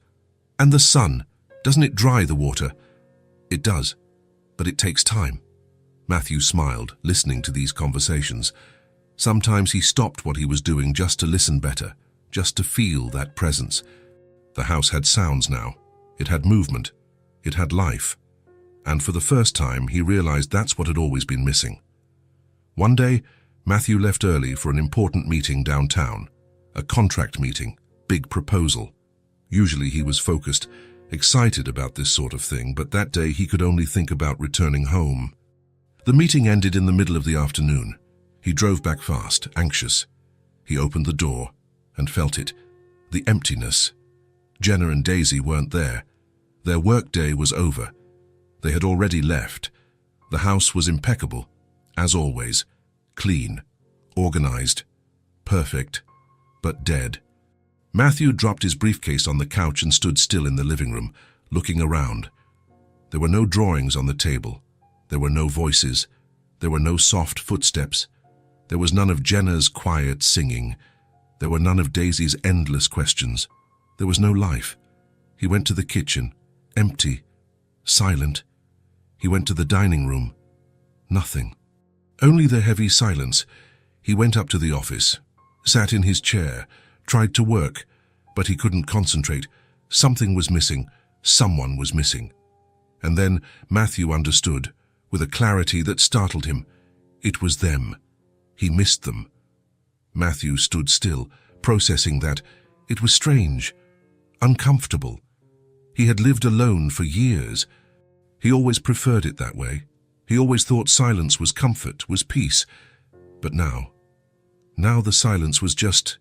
[SPEAKER 1] "And the sun, doesn't it dry the water?" "It does, but it takes time." Matthew smiled, listening to these conversations. Sometimes he stopped what he was doing just to listen better, just to feel that presence. The house had sounds now. It had movement. It had life. And for the first time, he realized that's what had always been missing. One day, Matthew left early for an important meeting downtown. A contract meeting, big proposal. Usually he was focused, excited about this sort of thing, but that day he could only think about returning home. The meeting ended in the middle of the afternoon. He drove back fast, anxious. He opened the door and felt it, the emptiness. Jenna and Daisy weren't there. Their workday was over. They had already left. The house was impeccable, as always, clean, organized, perfect, but dead. Matthew dropped his briefcase on the couch and stood still in the living room, looking around. There were no drawings on the table. There were no voices. There were no soft footsteps. There was none of Jenna's quiet singing. There were none of Daisy's endless questions. There was no life. He went to the kitchen, empty, silent. He went to the dining room. Nothing. Only the heavy silence. He went up to the office, sat in his chair, tried to work, but he couldn't concentrate. Something was missing. Someone was missing. And then Matthew understood. with a clarity that startled him. It was them. He missed them. Matthew stood still, processing that. It was strange, uncomfortable. He had lived alone for years. He always preferred it that way. He always thought silence was comfort, was peace. But now the silence was just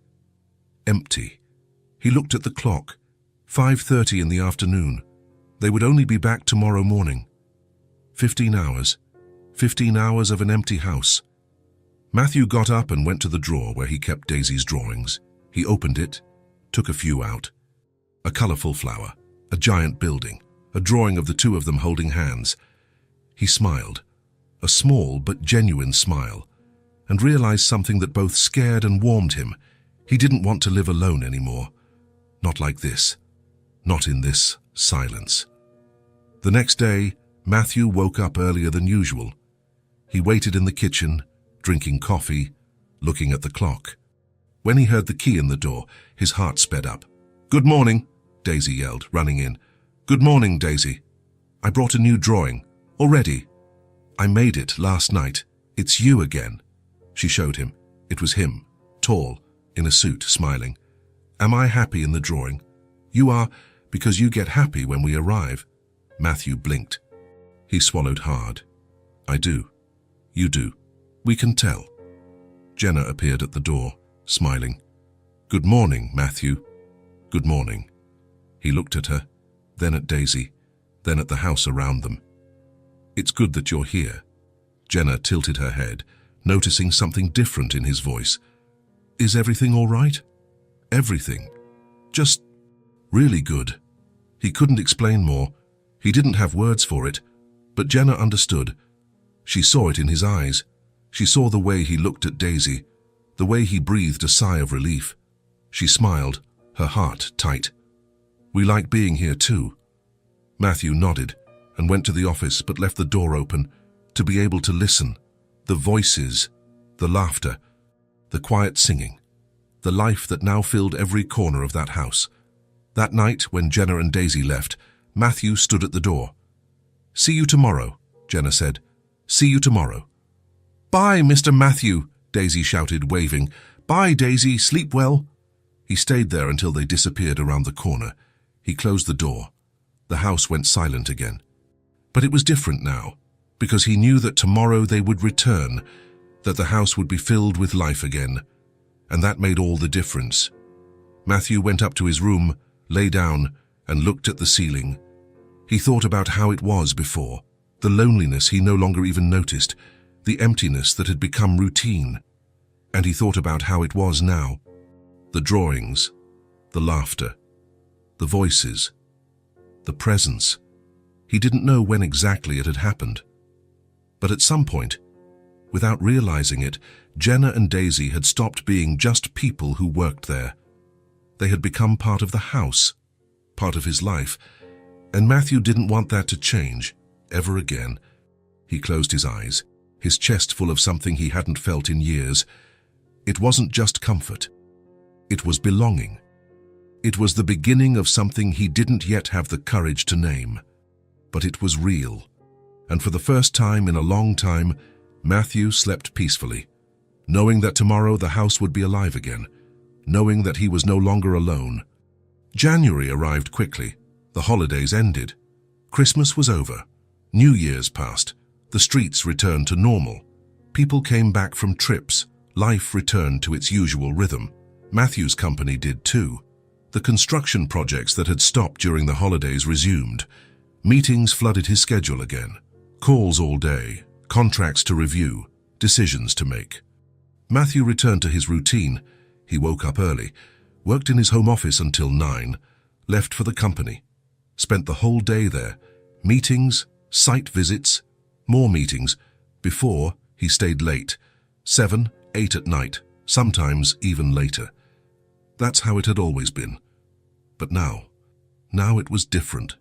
[SPEAKER 1] empty. He looked at the clock. 5:30 in the afternoon. They would only be back tomorrow morning. 15 hours. 15 hours of an empty house. Matthew got up and went to the drawer where he kept Daisy's drawings. He opened it, took a few out. A colorful flower, a giant building, a drawing of the two of them holding hands. He smiled, a small but genuine smile, and realized something that both scared and warmed him. He didn't want to live alone anymore. Not like this. Not in this silence. The next day, Matthew woke up earlier than usual. He waited in the kitchen, drinking coffee, looking at the clock. When he heard the key in the door, his heart sped up. "Good morning," Daisy yelled, running in. "Good morning, Daisy. I brought a new drawing. Already. I made it last night. It's you again." She showed him. It was him, tall, in a suit, smiling. "Am I happy in the drawing?" "You are, because you get happy when we arrive." Matthew blinked. He swallowed hard. "I do. You do. We can tell." Jenna appeared at the door, smiling. "Good morning, Matthew." "Good morning." He looked at her, then at Daisy, then at the house around them. "It's good that you're here." Jenna tilted her head, noticing something different in his voice. "Is everything all right?" "Everything. Just really good." He couldn't explain more. He didn't have words for it, but Jenna understood. She saw it in his eyes. She saw the way he looked at Daisy, the way he breathed a sigh of relief. She smiled, her heart tight. "We like being here too." Matthew nodded and went to the office but left the door open to be able to listen. The voices, the laughter, the quiet singing, the life that now filled every corner of that house. That night, when Jenna and Daisy left, Matthew stood at the door. "See you tomorrow," Jenna said. "See you tomorrow." "Bye, Mr. Matthew," Daisy shouted, waving. "Bye, Daisy. Sleep well." He stayed there until they disappeared around the corner. He closed the door. The house went silent again. But it was different now, because he knew that tomorrow they would return, that the house would be filled with life again, and that made all the difference. Matthew went up to his room, lay down, and looked at the ceiling. He thought about how it was before, the loneliness he no longer even noticed, the emptiness that had become routine. And he thought about how it was now. The drawings, the laughter, the voices, the presence. He didn't know when exactly it had happened. But at some point, without realizing it, Jenna and Daisy had stopped being just people who worked there. They had become part of the house, part of his life, and Matthew didn't want that to change, ever again. He closed his eyes, his chest full of something he hadn't felt in years. It wasn't just comfort. It was belonging. It was the beginning of something he didn't yet have the courage to name. But it was real. And for the first time in a long time, Matthew slept peacefully, knowing that tomorrow the house would be alive again, knowing that he was no longer alone. January arrived quickly. The holidays ended. Christmas was over. New Year's passed. The streets returned to normal. People came back from trips. Life returned to its usual rhythm. Matthew's company did too. The construction projects that had stopped during the holidays resumed. Meetings flooded his schedule again. Calls all day, contracts to review, decisions to make. Matthew returned to his routine. He woke up early, worked in his home office until 9, left for the company, spent the whole day there. Meetings, site visits, more meetings. Before, he stayed late, 7, 8 at night, sometimes even later. That's how it had always been. But now it was different.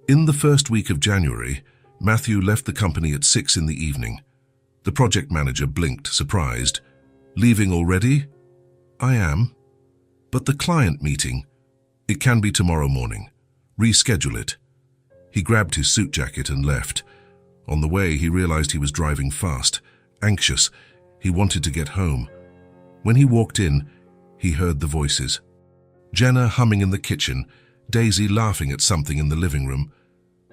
[SPEAKER 1] In the first week of January, Matthew left the company at 6 in the evening. The project manager blinked, surprised. "Leaving already?" "I am." "But the client meeting? It can be tomorrow morning. Reschedule it." He grabbed his suit jacket and left. On the way, he realized he was driving fast, anxious. He wanted to get home. When he walked in, he heard the voices. Jenna humming in the kitchen, Daisy laughing at something in the living room.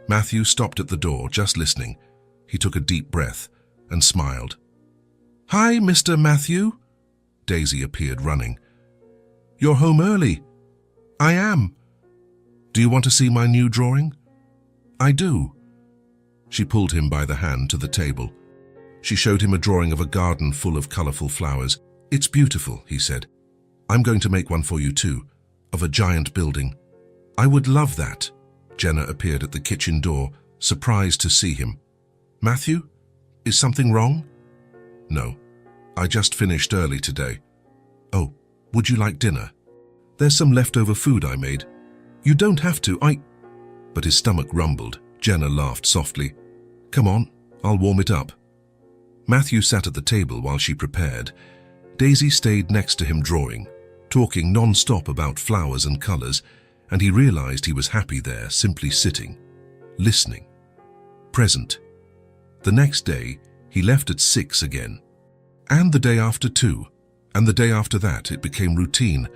[SPEAKER 1] Matthew stopped at the door, just listening. He took a deep breath and smiled. "Hi, Mr. Matthew." Daisy appeared running. "You're home early." "I am." "Do you want to see my new drawing?" "I do." She pulled him by the hand to the table. She showed him a drawing of a garden full of colorful flowers. "It's beautiful," he said. "I'm going to make one for you too, of a giant building." "I would love that." Jenna appeared at the kitchen door, surprised to see him. "Matthew, is something wrong?" "No, I just finished early today." "Oh, would you like dinner? There's some leftover food I made." "You don't have to, But his stomach rumbled. Jenna laughed softly. "Come on, I'll warm it up." Matthew sat at the table while she prepared. Daisy stayed next to him drawing, talking non-stop about flowers and colors, and he realized he was happy there, simply sitting, listening, present. The next day, he left at 6 again. And the day after too. And the day after that, it became routine.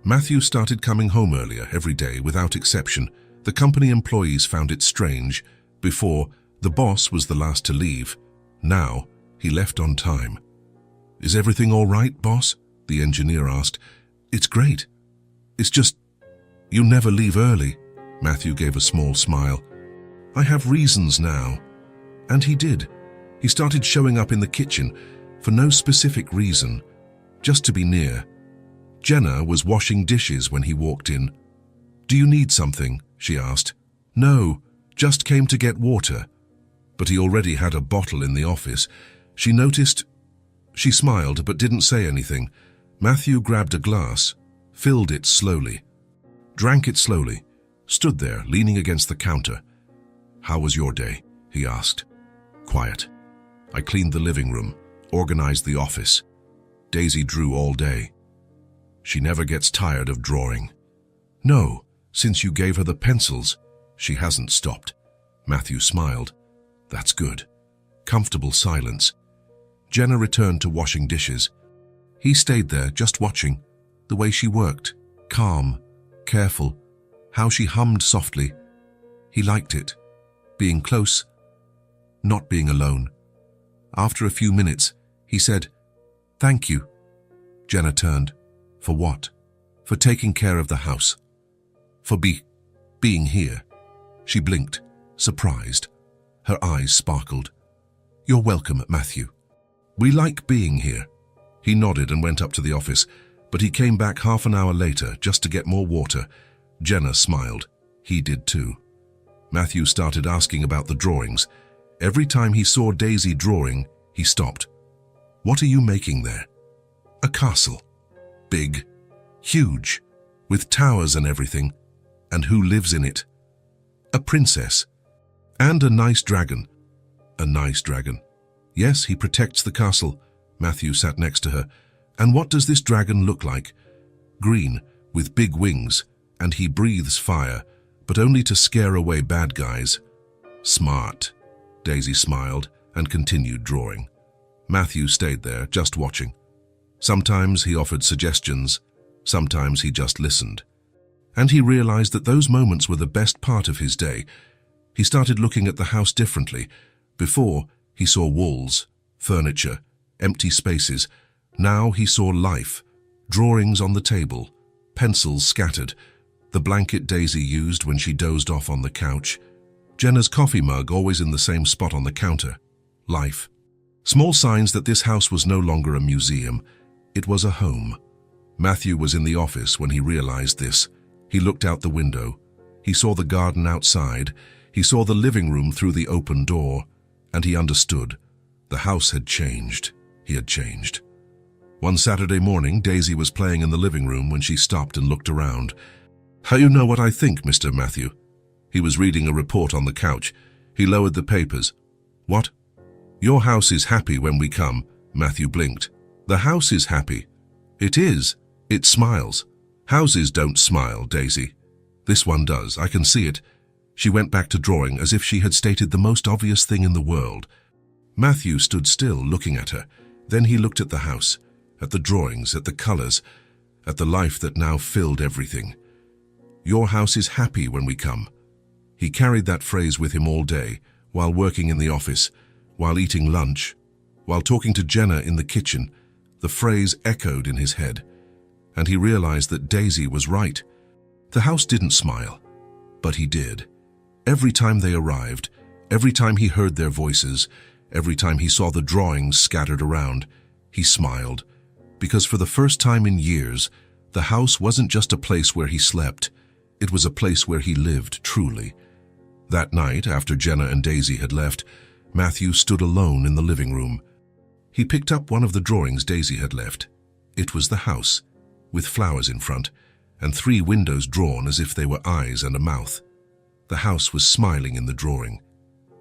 [SPEAKER 1] Matthew started coming home earlier every day without exception. The company employees found it strange. Before, the boss was the last to leave. Now, he left on time. "Is everything all right, boss?" the engineer asked. "It's great. It's just, you never leave early." Matthew gave a small smile. "I have reasons now." And he did. He started showing up in the kitchen for no specific reason, just to be near. Jenna was washing dishes when he walked in. "Do you need something?" she asked. "No, just came to get water." But he already had a bottle in the office. She noticed. She smiled but didn't say anything. Matthew grabbed a glass, filled it slowly, drank it slowly, stood there leaning against the counter. "How was your day?" he asked. "Quiet. I cleaned the living room, organized the office. Daisy drew all day. She never gets tired of drawing." "No, since you gave her the pencils, she hasn't stopped." Matthew smiled. "That's good." Comfortable silence. Jenna returned to washing dishes. He stayed there, just watching, the way she worked, calm, careful, how she hummed softly. He liked it, being close, not being alone. After a few minutes, he said, "Thank you." Jenna turned. "For what?" "For taking care of the house. For being here." She blinked, surprised. Her eyes sparkled. "You're welcome, Matthew. We like being here." He nodded and went up to the office, but he came back half an hour later just to get more water. Jenna smiled. He did too. Matthew started asking about the drawings. Every time he saw Daisy drawing, he stopped. "What are you making there?" "A castle. Big, huge, with towers and everything. And who lives in it?" "A princess. And a nice dragon." "A nice dragon." "Yes, he protects the castle." Matthew sat next to her. "And what does this dragon look like?" "Green, with big wings, and he breathes fire, but only to scare away bad guys." "Smart." Daisy smiled and continued drawing. Matthew stayed there, just watching. Sometimes he offered suggestions, sometimes he just listened. And he realized that those moments were the best part of his day. He started looking at the house differently. Before, he saw walls, furniture, empty spaces. Now he saw life, drawings on the table, pencils scattered, the blanket Daisy used when she dozed off on the couch, Jenna's coffee mug always in the same spot on the counter. Life. Small signs that this house was no longer a museum. It was a home. Matthew was in the office when he realized this. He looked out the window. He saw the garden outside. He saw the living room through the open door. And he understood. The house had changed. He had changed. One Saturday morning, Daisy was playing in the living room when she stopped and looked around. "How you know what I think, Mr. Matthew?" He was reading a report on the couch. He lowered the papers. "What?" "Your house is happy when we come." Matthew blinked. "The house is happy." "It is. It smiles." "Houses don't smile, Daisy." "This one does. I can see it. She went back to drawing as if she had stated the most obvious thing in the world. Matthew stood still, looking at her. Then he looked at the house, at the drawings, at the colors, at the life that now filled everything. "Your house is happy when we come." He carried that phrase with him all day, while working in the office, while eating lunch, while talking to Jenna in the kitchen. The phrase echoed in his head, and he realized that Daisy was right. The house didn't smile, but he did. Every time they arrived, every time he heard their voices, every time he saw the drawings scattered around, he smiled, because for the first time in years, the house wasn't just a place where he slept, it was a place where he lived truly. That night, after Jenna and Daisy had left, Matthew stood alone in the living room. He picked up one of the drawings Daisy had left. It was the house, with flowers in front, and 3 windows drawn as if they were eyes and a mouth. The house was smiling in the drawing.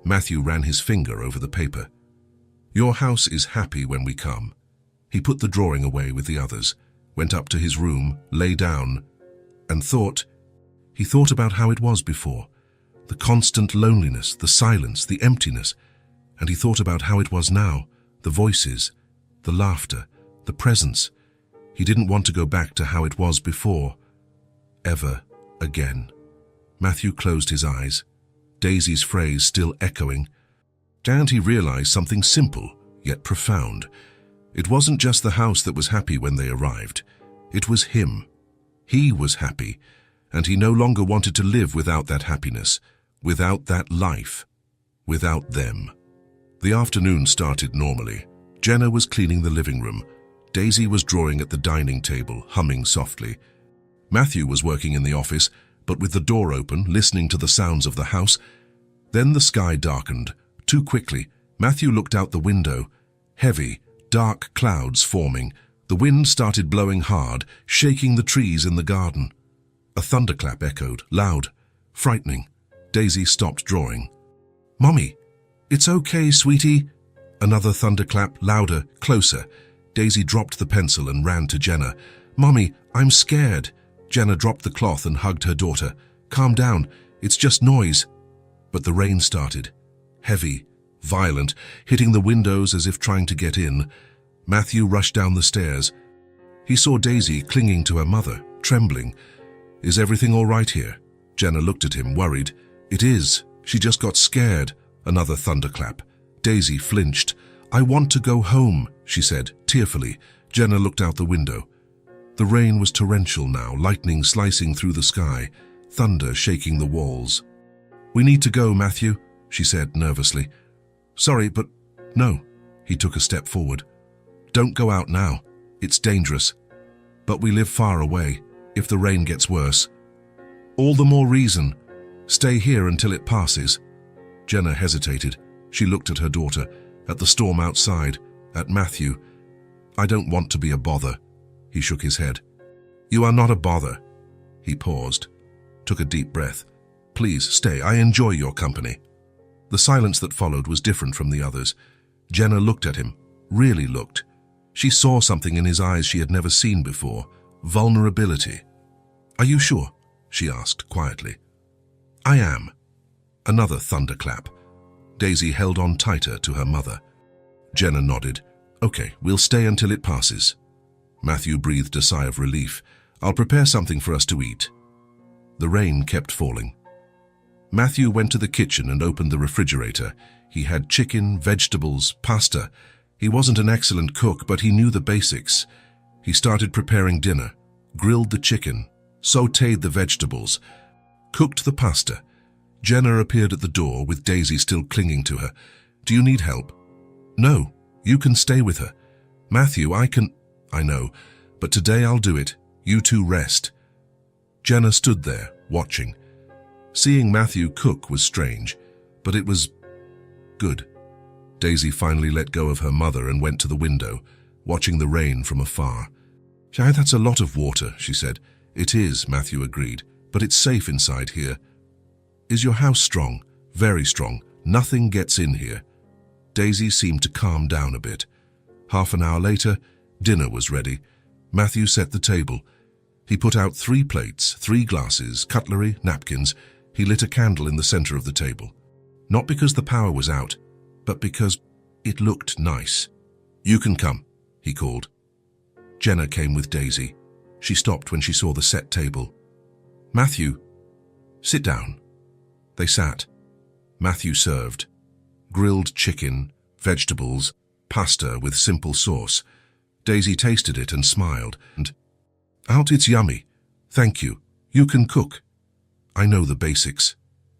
[SPEAKER 1] Matthew ran his finger over the paper. "Your house is happy when we come." He put the drawing away with the others, went up to his room, lay down, and thought. He thought about how it was before, the constant loneliness, the silence, the emptiness, and he thought about how it was now, the voices, the laughter, the presence. He didn't want to go back to how it was before, ever again. Matthew closed his eyes, Daisy's phrase still echoing. And he realized something simple, yet profound. It wasn't just the house that was happy when they arrived. It was him. He was happy, and he no longer wanted to live without that happiness, without that life, without them. The afternoon started normally. Jenna was cleaning the living room. Daisy was drawing at the dining table, humming softly. Matthew was working in the office, but with the door open, listening to the sounds of the house. Then the sky darkened. Too quickly, Matthew looked out the window. Heavy, dark clouds forming. The wind started blowing hard, shaking the trees in the garden. A thunderclap echoed, loud, frightening. Daisy stopped drawing. "Mommy, it's okay, sweetie." Another thunderclap, louder, closer. Daisy dropped the pencil and ran to Jenna. "Mommy, I'm scared." Jenna dropped the cloth and hugged her daughter. "Calm down, it's just noise." But the rain started. Heavy, violent, hitting the windows as if trying to get in. Matthew rushed down the stairs. He saw Daisy clinging to her mother, trembling. "Is everything all right here?" Jenna looked at him, worried. "It is. She just got scared." Another thunderclap. Daisy flinched. "I want to go home," she said, tearfully. Jenna looked out the window. The rain was torrential now, lightning slicing through the sky, thunder shaking the walls. "We need to go, Matthew," she said nervously. "Sorry, but no." He took a step forward. "Don't go out now. It's dangerous. But we live far away, if the rain gets worse." "All the more reason. Stay here until it passes." Jenna hesitated. She looked at her daughter, at the storm outside, at Matthew. "I don't want to be a bother." He shook his head. "You are not a bother." He paused, took a deep breath. "Please stay. I enjoy your company." The silence that followed was different from the others. Jenna looked at him, really looked. She saw something in his eyes she had never seen before, vulnerability. "Are you sure?" she asked quietly. "I am." Another thunderclap. Daisy held on tighter to her mother. Jenna nodded. "Okay, we'll stay until it passes." Matthew breathed a sigh of relief. "I'll prepare something for us to eat." The rain kept falling. Matthew went to the kitchen and opened the refrigerator. He had chicken, vegetables, pasta. He wasn't an excellent cook, but he knew the basics. He started preparing dinner, grilled the chicken, sautéed the vegetables, cooked the pasta. Jenna appeared at the door with Daisy still clinging to her. "Do you need help?" "No, you can stay with her." "Matthew, I can—" "I know, but today I'll do it. You two rest." Jenna stood there, watching. Seeing Matthew cook was strange, but it was good. Daisy finally let go of her mother and went to the window, watching the rain from afar. "That's a lot of water," she said. "It is," Matthew agreed, "but it's safe inside here." "Is your house strong?" "Very strong. Nothing gets in here." Daisy seemed to calm down a bit. Half an hour later, dinner was ready. Matthew set the table. He put out 3 plates, 3 glasses, cutlery, napkins. He lit a candle in the center of the table. Not because the power was out, but because it looked nice. "You can come," he called. Jenna came with Daisy. She stopped when she saw the set table. "Matthew, sit down." They sat. Matthew served. Grilled chicken, vegetables, pasta with simple sauce. Daisy tasted it and smiled. It's yummy. Thank you. You can cook." "I know the basics."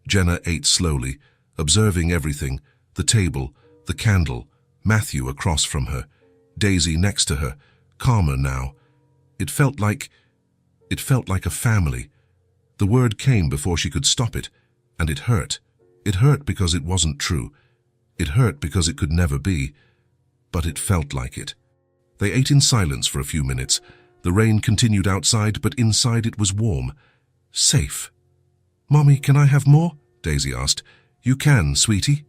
[SPEAKER 1] Jenna ate slowly, observing everything, the table, the candle, Matthew across from her, Daisy next to her, calmer now. It felt like a family. The word came before she could stop it, and it hurt. It hurt because it wasn't true. It hurt because it could never be. But it felt like it. They ate in silence for a few minutes. The rain continued outside, but inside it was warm. Safe. "Mommy, can I have more?" Daisy asked. "You can, sweetie."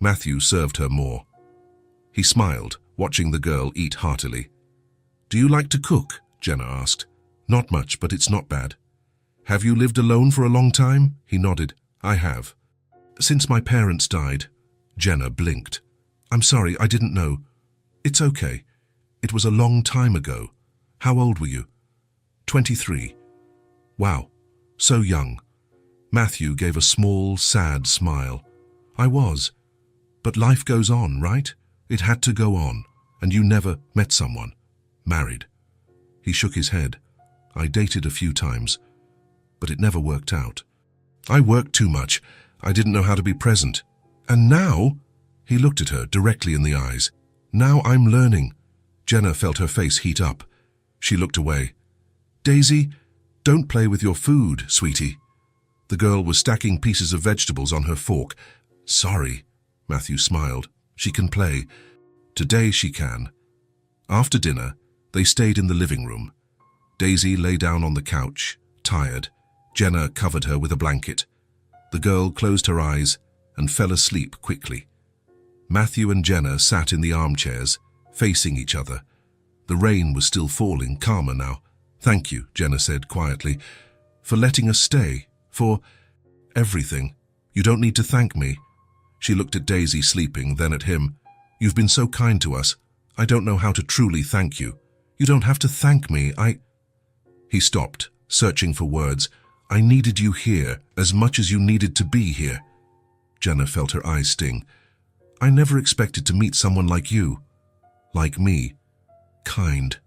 [SPEAKER 1] Matthew served her more. He smiled, watching the girl eat heartily. "Do you like to cook?" Jenna asked. "Not much, but it's not bad." "Have you lived alone for a long time?" He nodded. "I have." "Since my parents died." Jenna blinked. "I'm sorry, I didn't know." "It's okay. It was a long time ago." "How old were you?" 23. "Wow, so young." Matthew gave a small, sad smile. "I was. But life goes on, right? It had to go on. And you never met someone. Married." He shook his head. "I dated a few times, but it never worked out. I worked too much. I didn't know how to be present. And now," he looked at her directly in the eyes, "now I'm learning." Jenna felt her face heat up. She looked away. "Daisy, don't play with your food, sweetie." The girl was stacking pieces of vegetables on her fork. "Sorry," Matthew smiled. "She can play. Today she can." After dinner, they stayed in the living room. Daisy lay down on the couch, tired. Jenna covered her with a blanket. The girl closed her eyes and fell asleep quickly. Matthew and Jenna sat in the armchairs, facing each other. The rain was still falling, calmer now. "Thank you," Jenna said quietly, "for letting us stay, for everything. You don't need to thank me." She looked at Daisy sleeping, then at him. "You've been so kind to us. I don't know how to truly thank you." "You don't have to thank me, He stopped, searching for words. "I needed you here as much as you needed to be here." Jenna felt her eyes sting. "I never expected to meet someone like you. Like me. Kind.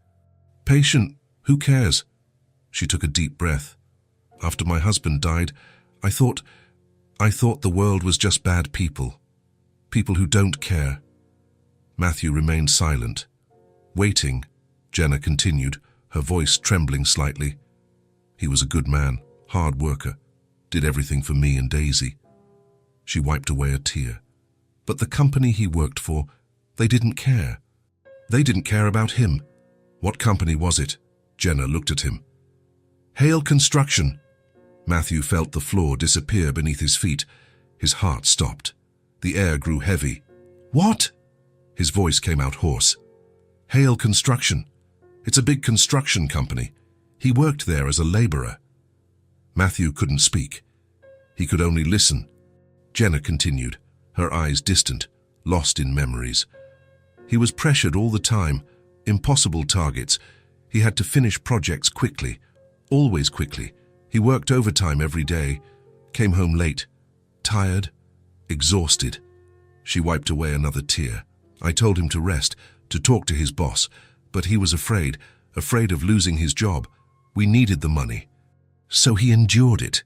[SPEAKER 1] Patient. Who cares?" She took a deep breath. "After my husband died, I thought the world was just bad people. People who don't care." Matthew remained silent. "Waiting," Jenna continued, her voice trembling slightly. "He was a good man, hard worker, did everything for me and Daisy." She wiped away a tear. "But the company he worked for, they didn't care. They didn't care about him." "What company was it?" Jenna looked at him. "Hale Construction." Matthew felt the floor disappear beneath his feet. His heart stopped. The air grew heavy. "What?" His voice came out hoarse. "Hale Construction. It's a big construction company. He worked there as a laborer." Matthew couldn't speak. He could only listen. Jenna continued, her eyes distant, lost in memories. "He was pressured all the time, impossible targets. He had to finish projects quickly, always quickly. He worked overtime every day, came home late, tired, exhausted." She wiped away another tear. "I told him to rest, to talk to his boss, but he was afraid of losing his job. We needed the money. So he endured it."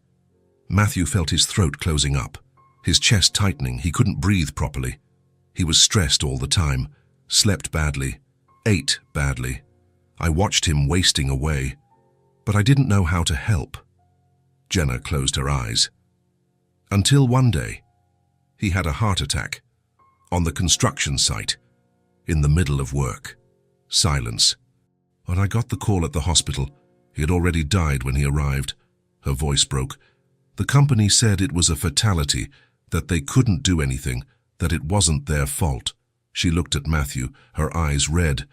[SPEAKER 1] Matthew felt his throat closing up, his chest tightening. He couldn't breathe properly. He was stressed all the time, slept badly, ate badly. I watched him wasting away, but I didn't know how to help. Jenna closed her eyes. Until one day, he had a heart attack on the construction site, in the middle of work. Silence. When I got the call at the hospital, he had already died when he arrived. Her voice broke. The company said it was a fatality, that they couldn't do anything, that it wasn't their fault. She looked at Matthew, her eyes red.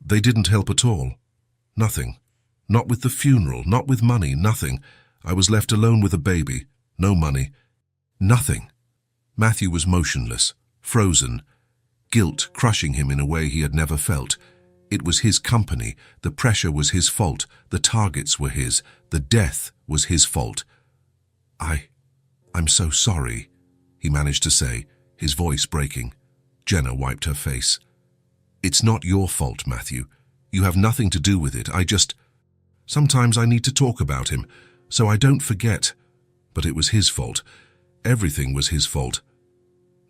[SPEAKER 1] They didn't help at all. Nothing. Not with the funeral, not with money, nothing. I was left alone with a baby. no money, nothing. Matthew was motionless, frozen, guilt crushing him in a way he had never felt. It was his company, the pressure was his fault, the targets were his, the death was his fault. I'm so sorry, he managed to say, his voice breaking. Jenna wiped her face. It's not your fault, Matthew. You have nothing to do with it. Sometimes I need to talk about him, so I don't forget. But it was his fault. Everything was his fault.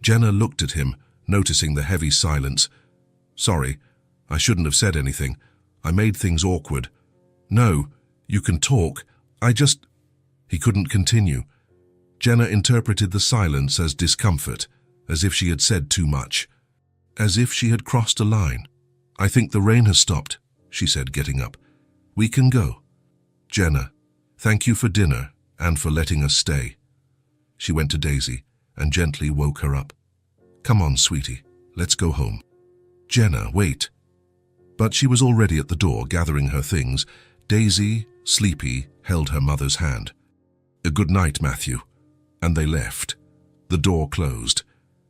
[SPEAKER 1] Jenna looked at him, noticing the heavy silence. Sorry, I shouldn't have said anything. I made things awkward. No, you can talk. He couldn't continue. Jenna interpreted the silence as discomfort, as if she had said too much, as if she had crossed a line. I think the rain has stopped, she said, getting up. We can go. Jenna, thank you for dinner and for letting us stay. She went to Daisy and gently woke her up. Come on, sweetie, let's go home. Jenna, wait. But she was already at the door gathering her things. Daisy, sleepy, held her mother's hand. A good night, Matthew. And they left. The door closed.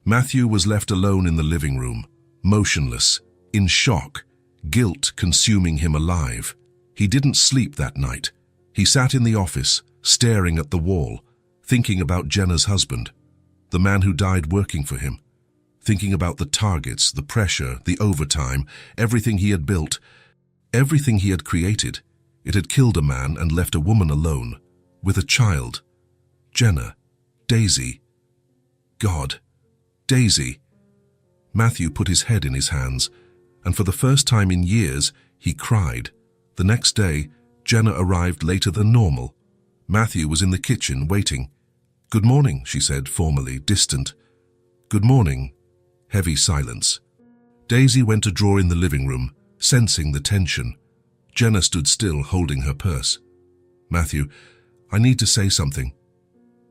[SPEAKER 1] Matthew was left alone in the living room, motionless, in shock, guilt consuming him alive. He didn't sleep that night. He sat in the office, staring at the wall, thinking about Jenna's husband, the man who died working for him, thinking about the targets, the pressure, the overtime, everything he had built, everything he had created. It had killed a man and left a woman alone, with a child. Jenna, Daisy. God, Daisy. Matthew put his head in his hands, and for the first time in years, he cried. The next day, Jenna arrived later than normal. Matthew was in the kitchen waiting. Good morning, she said, formally, distant. Good morning. Heavy silence. Daisy went to drawer in the living room, sensing the tension. Jenna stood still, holding her purse. Matthew, I need to say something.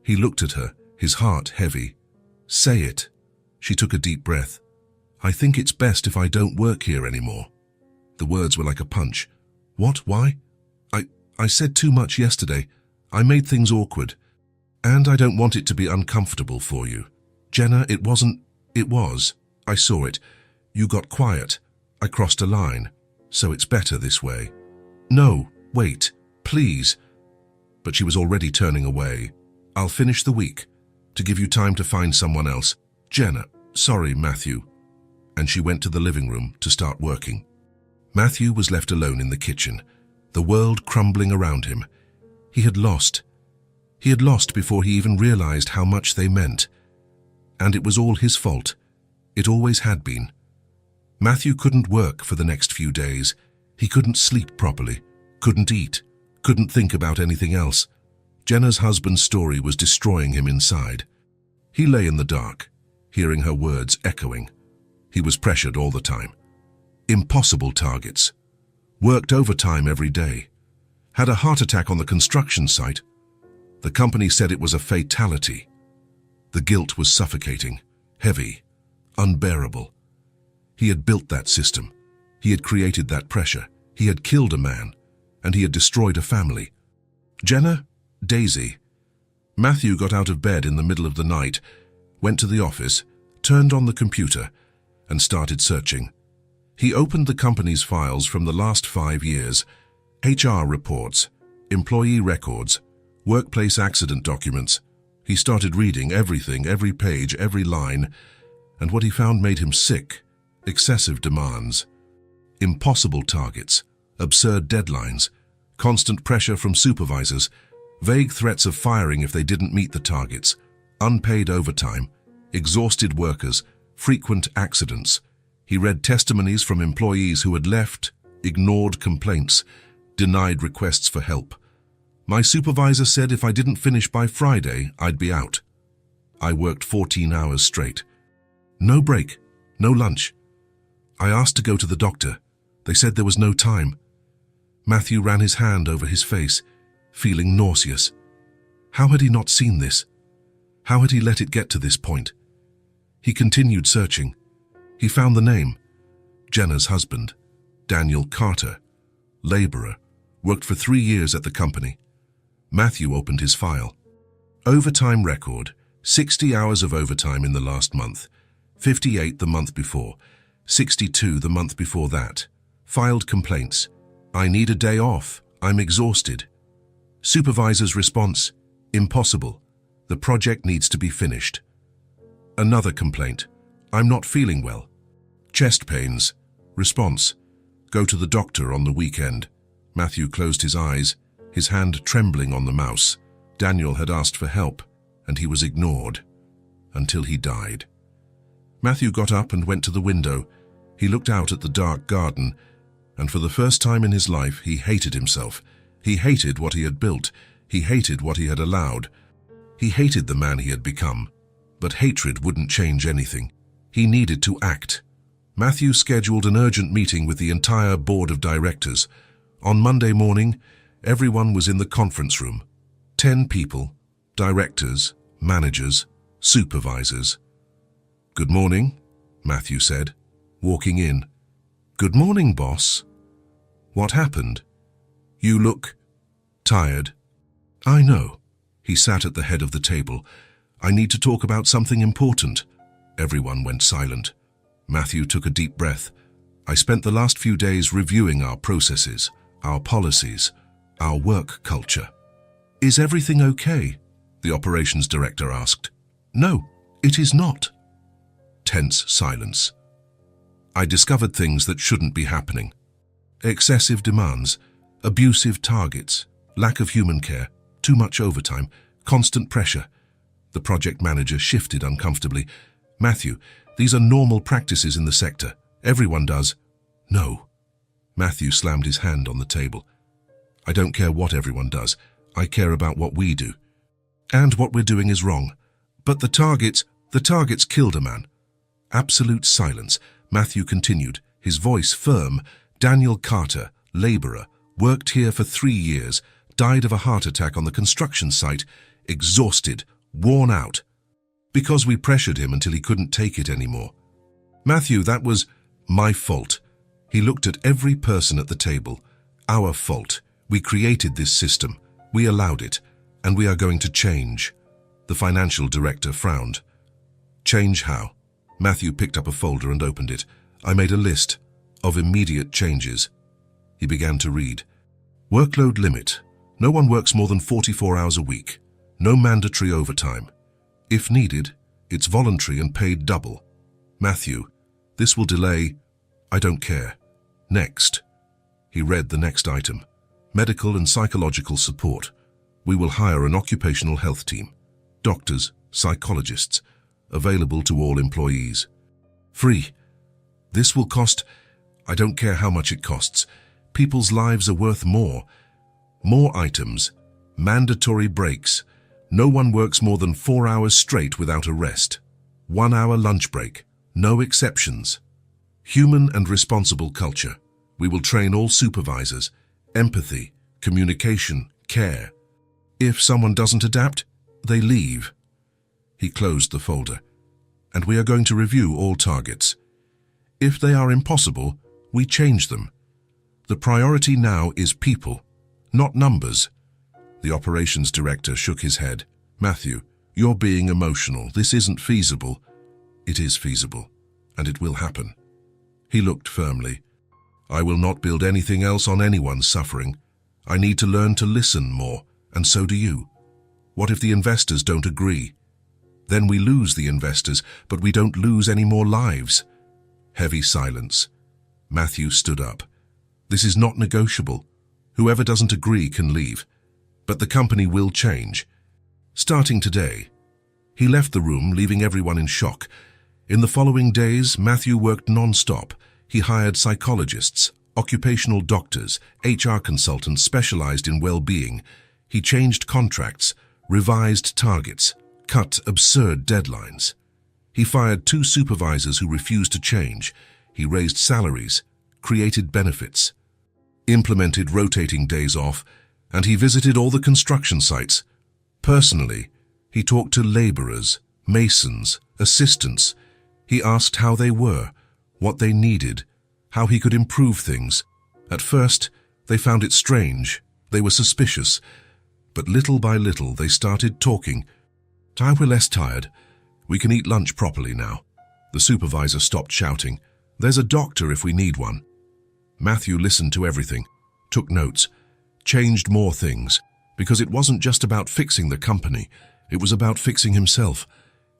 [SPEAKER 1] He looked at her, his heart heavy. Say it. She took a deep breath. I think it's best if I don't work here anymore. The words were like a punch. What? Why? I said too much yesterday. I made things awkward. And I don't want it to be uncomfortable for you. Jenna, it wasn't. It was. I saw it. You got quiet. I crossed a line. So it's better this way. No, wait, please. But she was already turning away. I'll finish the week, to give you time to find someone else. Jenna, sorry, Matthew. And she went to the living room to start working. Matthew was left alone in the kitchen, the world crumbling around him. He had lost. He had lost before he even realized how much they meant. And it was all his fault. It always had been. Matthew couldn't work for the next few days. He couldn't sleep properly, couldn't eat, couldn't think about anything else. Jenna's husband's story was destroying him inside. He lay in the dark, hearing her words echoing. He was pressured all the time. Impossible targets. Worked overtime every day. Had a heart attack on the construction site. The company said it was a fatality. The guilt was suffocating, heavy, unbearable. He had built that system. He had created that pressure. He had killed a man, and he had destroyed a family. Jenna, Daisy. Matthew got out of bed in the middle of the night, went to the office, turned on the computer, and started searching. He opened the company's files from the last 5 years, HR reports, employee records, workplace accident documents. He started reading everything, every page, every line, and what he found made him sick. Excessive demands, impossible targets, absurd deadlines, constant pressure from supervisors, vague threats of firing if they didn't meet the targets, unpaid overtime, exhausted workers, frequent accidents. He read testimonies from employees who had left, ignored complaints, denied requests for help. My supervisor said if I didn't finish by Friday, I'd be out. I worked 14 hours straight. No break, no lunch. I asked to go to the doctor. They said there was no time. Matthew ran his hand over his face, feeling nauseous. How had he not seen this? How had he let it get to this point? He continued searching. He found the name. Jenna's husband, Daniel Carter, laborer, worked for 3 years at the company. Matthew opened his file. Overtime record, 60 hours of overtime in the last month, 58 the month before, 62 the month before that. Filed complaints. I need a day off. I'm exhausted. Supervisor's response, impossible. The project needs to be finished. Another complaint. I'm not feeling well. Chest pains. Response, go to the doctor on the weekend. Matthew closed his eyes, his hand trembling on the mouse. Daniel had asked for help, and he was ignored. Until he died. Matthew got up and went to the window. He looked out at the dark garden, and for the first time in his life he hated himself. He hated what he had built. He hated what he had allowed. He hated the man he had become. But hatred wouldn't change anything. He needed to act. Matthew scheduled an urgent meeting with the entire board of directors. On Monday morning, everyone was in the conference room. 10 people, directors, managers, supervisors. Good morning, Matthew said, walking in. Good morning, boss. What happened? You look tired. I know. He sat at the head of the table. I need to talk about something important. Everyone went silent. Matthew took a deep breath. I spent the last few days reviewing our processes, our policies, our work culture. Is everything okay? The operations director asked. No, it is not. Tense silence. I discovered things that shouldn't be happening. Excessive demands, abusive targets, lack of human care, too much overtime, constant pressure. The project manager shifted uncomfortably. Matthew, these are normal practices in the sector. Everyone does. No. Matthew slammed his hand on the table. I don't care what everyone does. I care about what we do. And what we're doing is wrong. But the targets killed a man. Absolute silence. Matthew continued, his voice firm. Daniel Carter, laborer, worked here for 3 years, died of a heart attack on the construction site, exhausted, worn out. Because we pressured him until he couldn't take it anymore. Matthew, that was my fault. He looked at every person at the table. Our fault. We created this system. We allowed it. And we are going to change. The financial director frowned. Change how? Matthew picked up a folder and opened it. I made a list of immediate changes. He began to read. Workload limit. No one works more than 44 hours a week. No mandatory overtime. If needed, it's voluntary and paid double. Matthew, this will delay. I don't care. Next. He read the next item. Medical and psychological support. We will hire an occupational health team. Doctors, psychologists, available to all employees. Free. This will cost. I don't care how much it costs. People's lives are worth more. More items. Mandatory breaks. No one works more than 4 hours straight without a rest. 1 hour lunch break. No exceptions. Human and responsible culture. We will train all supervisors. Empathy, communication, care. If someone doesn't adapt, they leave. He closed the folder. And we are going to review all targets. If they are impossible, we change them. The priority now is people, not numbers. The operations director shook his head. Matthew, you're being emotional. This isn't feasible. It is feasible, and it will happen. He looked firmly. I will not build anything else on anyone's suffering. I need to learn to listen more, and so do you. What if the investors don't agree? Then we lose the investors, but we don't lose any more lives. Heavy silence. Matthew stood up. This is not negotiable. Whoever doesn't agree can leave. But the company will change. Starting today. He left the room, leaving everyone in shock. In the following days, Matthew worked non-stop. He hired psychologists, occupational doctors, HR consultants specialized in well-being. He changed contracts, revised targets, cut absurd deadlines. He fired 2 supervisors who refused to change. He raised salaries, created benefits, implemented rotating days off, and he visited all the construction sites. Personally, he talked to laborers, masons, assistants. He asked how they were, what they needed, how he could improve things. At first, they found it strange. They were suspicious. But little by little they started talking. We're less tired. We can eat lunch properly now. The supervisor stopped shouting. There's a doctor if we need one. Matthew listened to everything, took notes, changed more things, because it wasn't just about fixing the company, it was about fixing himself.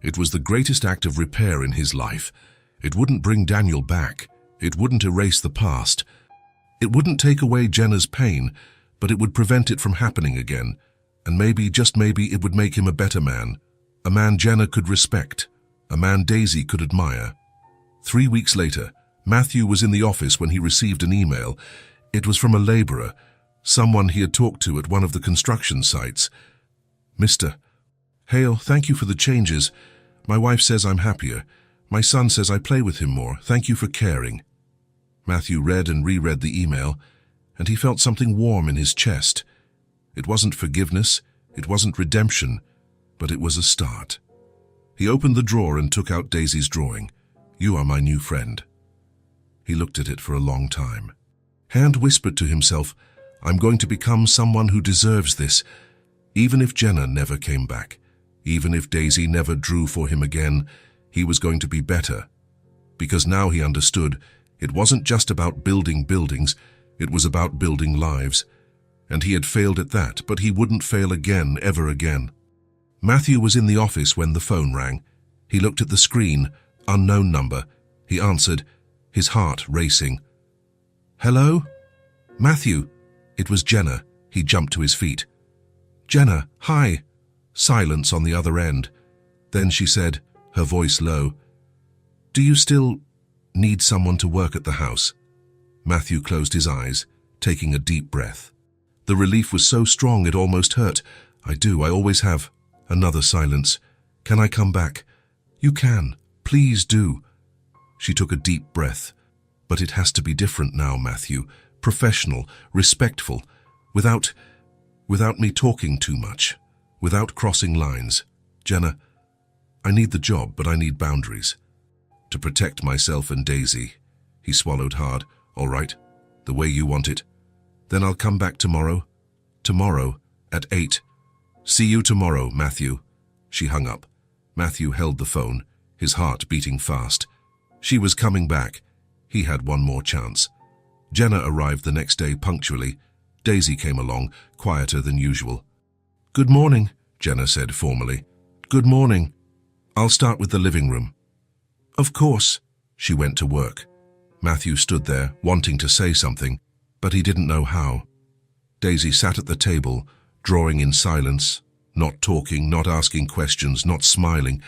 [SPEAKER 1] It was the greatest act of repair in his life. It wouldn't bring Daniel back. It wouldn't erase the past. It wouldn't take away Jenna's pain, but it would prevent it from happening again. And maybe, just maybe, it would make him a better man. A man Jenna could respect. A man Daisy could admire. 3 weeks later, Matthew was in the office when he received an email. It was from a laborer, someone he had talked to at one of the construction sites. Mr. Hale, thank you for the changes. My wife says I'm happier. My son says I play with him more. Thank you for caring. Matthew read and reread the email, and he felt something warm in his chest. It wasn't forgiveness, it wasn't redemption, but it was a start. He opened the drawer and took out Daisy's drawing. You are my new friend. He looked at it for a long time. Hand whispered to himself, I'm going to become someone who deserves this. Even if Jenna never came back, even if Daisy never drew for him again, he was going to be better. Because now he understood, it wasn't just about building buildings, it was about building lives. And he had failed at that, but he wouldn't fail again, ever again. Matthew was in the office when the phone rang. He looked at the screen, unknown number. He answered, his heart racing. Hello? Matthew. It was Jenna. He jumped to his feet. Jenna, hi. Silence on the other end. Then she said, her voice low, Do you still need someone to work at the house? Matthew closed his eyes, taking a deep breath. The relief was so strong it almost hurt. I do, I always have. Another silence. Can I come back? You can. Please do. She took a deep breath. But it has to be different now, Matthew. Professional, respectful, without me talking too much, without crossing lines. Jenna, I need the job, but I need boundaries. To protect myself and Daisy. He swallowed hard. All right, the way you want it. Then I'll come back tomorrow. Tomorrow, at 8. See you tomorrow, Matthew. She hung up. Matthew held the phone, his heart beating fast. She was coming back. He had one more chance. Jenna arrived the next day punctually. Daisy came along, quieter than usual. Good morning, Jenna said formally. Good morning. I'll start with the living room. Of course. She went to work. Matthew stood there, wanting to say something, but he didn't know how. Daisy sat at the table, drawing in silence, not talking, not asking questions, not smiling.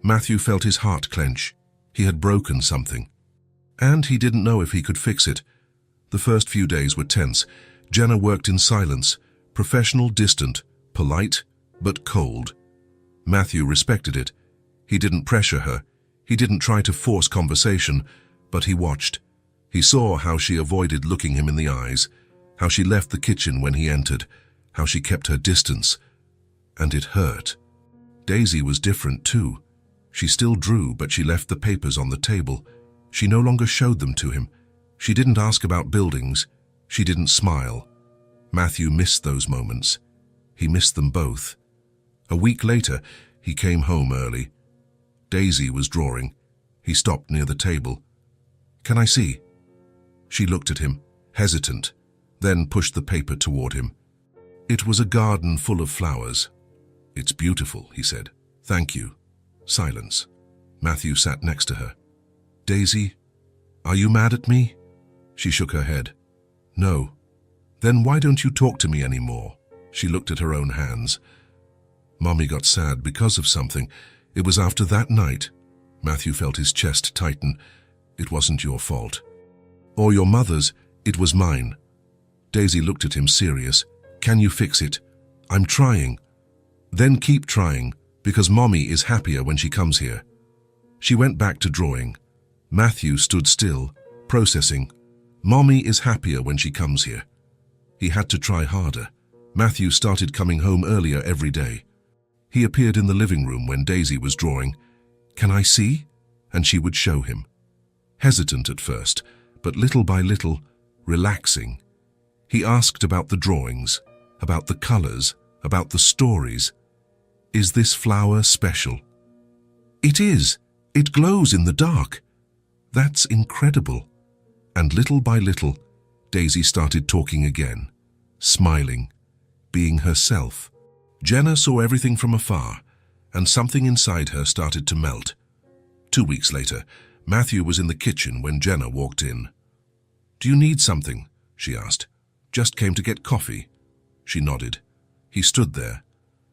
[SPEAKER 1] Matthew felt his heart clench. He had broken something. And he didn't know if he could fix it. The first few days were tense. Jenna worked in silence, professional, distant, polite, but cold. Matthew respected it. He didn't pressure her. He didn't try to force conversation, but he watched. He saw how she avoided looking him in the eyes, how she left the kitchen when he entered, how she kept her distance. And it hurt. Daisy was different too. She still drew, but she left the papers on the table. She no longer showed them to him. She didn't ask about buildings. She didn't smile. Matthew missed those moments. He missed them both. A week later, he came home early. Daisy was drawing. He stopped near the table. Can I see? She looked at him, hesitant, then pushed the paper toward him. It was a garden full of flowers. It's beautiful, he said. Thank you. Silence. Matthew sat next to her. Daisy, are you mad at me? She shook her head. No. Then why don't you talk to me anymore? She looked at her own hands. Mommy got sad because of something. It was after that night. Matthew felt his chest tighten. It wasn't your fault. Or your mother's, it was mine. Daisy looked at him serious. Can you fix it? I'm trying. Then keep trying, because Mommy is happier when she comes here. She went back to drawing. Matthew stood still, processing. Mommy is happier when she comes here. He had to try harder. Matthew started coming home earlier every day. He appeared in the living room when Daisy was drawing. Can I see? And she would show him. Hesitant at first, but little by little, relaxing. He asked about the drawings, about the colors, about the stories. Is this flower special? It is. It glows in the dark. That's incredible. And little by little, Daisy started talking again, smiling, being herself. Jenna saw everything from afar, and something inside her started to melt. 2 weeks later, Matthew was in the kitchen when Jenna walked in. "Do you need something?" she asked. "Just came to get coffee." She nodded. He stood there.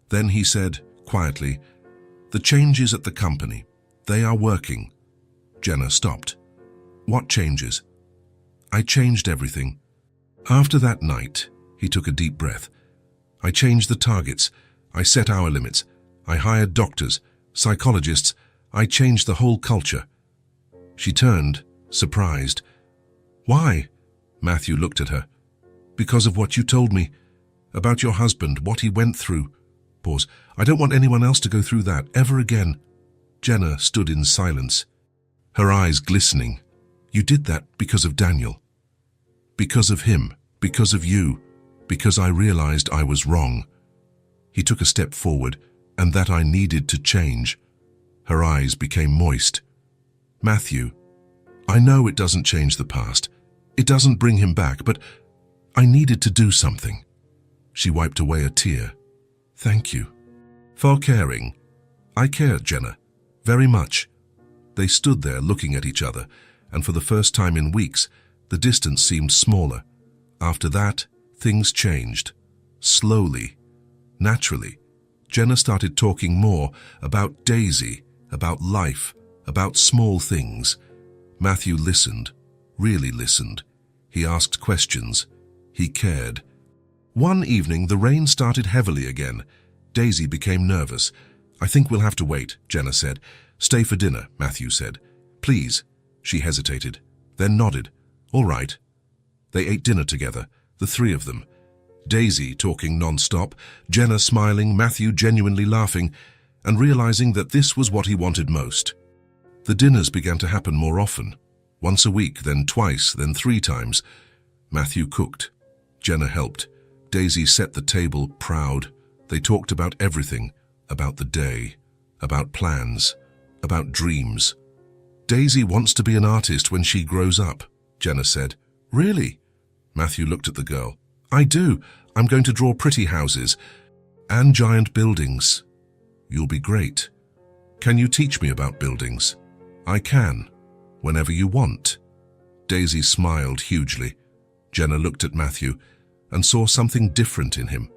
[SPEAKER 1] Then he said, quietly, "The changes at the company, they are working." Jenna stopped. "What changes?" "I changed everything." After that night, he took a deep breath. "I changed the targets. I set hour limits. I hired doctors, psychologists. I changed the whole culture." She turned, surprised. "Why?" Matthew looked at her. "Because of what you told me. About your husband, what he went through." Pause. "I don't want anyone else to go through that, ever again." Jenna stood in silence, her eyes glistening. "You did that because of Daniel. Because of him, because of you, because I realized I was wrong." He took a step forward, and that I needed to change. Her eyes became moist. "Matthew, I know it doesn't change the past. It doesn't bring him back, but I needed to do something." She wiped away a tear. "Thank you for caring." "I care, Jenna, very much." They stood there looking at each other, and for the first time in weeks, the distance seemed smaller. After that, things changed. Slowly, naturally. Jenna started talking more about Daisy, about life, about small things. Matthew listened, really listened. He asked questions. He cared. One evening, the rain started heavily again. Daisy became nervous. "I think we'll have to wait," Jenna said. "Stay for dinner," Matthew said. "Please." She hesitated, then nodded. "All right." They ate dinner together, the three of them. Daisy talking non-stop, Jenna smiling, Matthew genuinely laughing, and realizing that this was what he wanted most. The dinners began to happen more often. Once a week, then twice, then 3 times. Matthew cooked. Jenna helped. Daisy set the table, proud. They talked about everything, about the day, about plans, about dreams. "Daisy wants to be an artist when she grows up," Jenna said. "Really?" Matthew looked at the girl. "I do. I'm going to draw pretty houses and giant buildings." "You'll be great. Can you teach me about buildings?" "I can, whenever you want." Daisy smiled hugely. Jenna looked at Matthew and saw something different in him.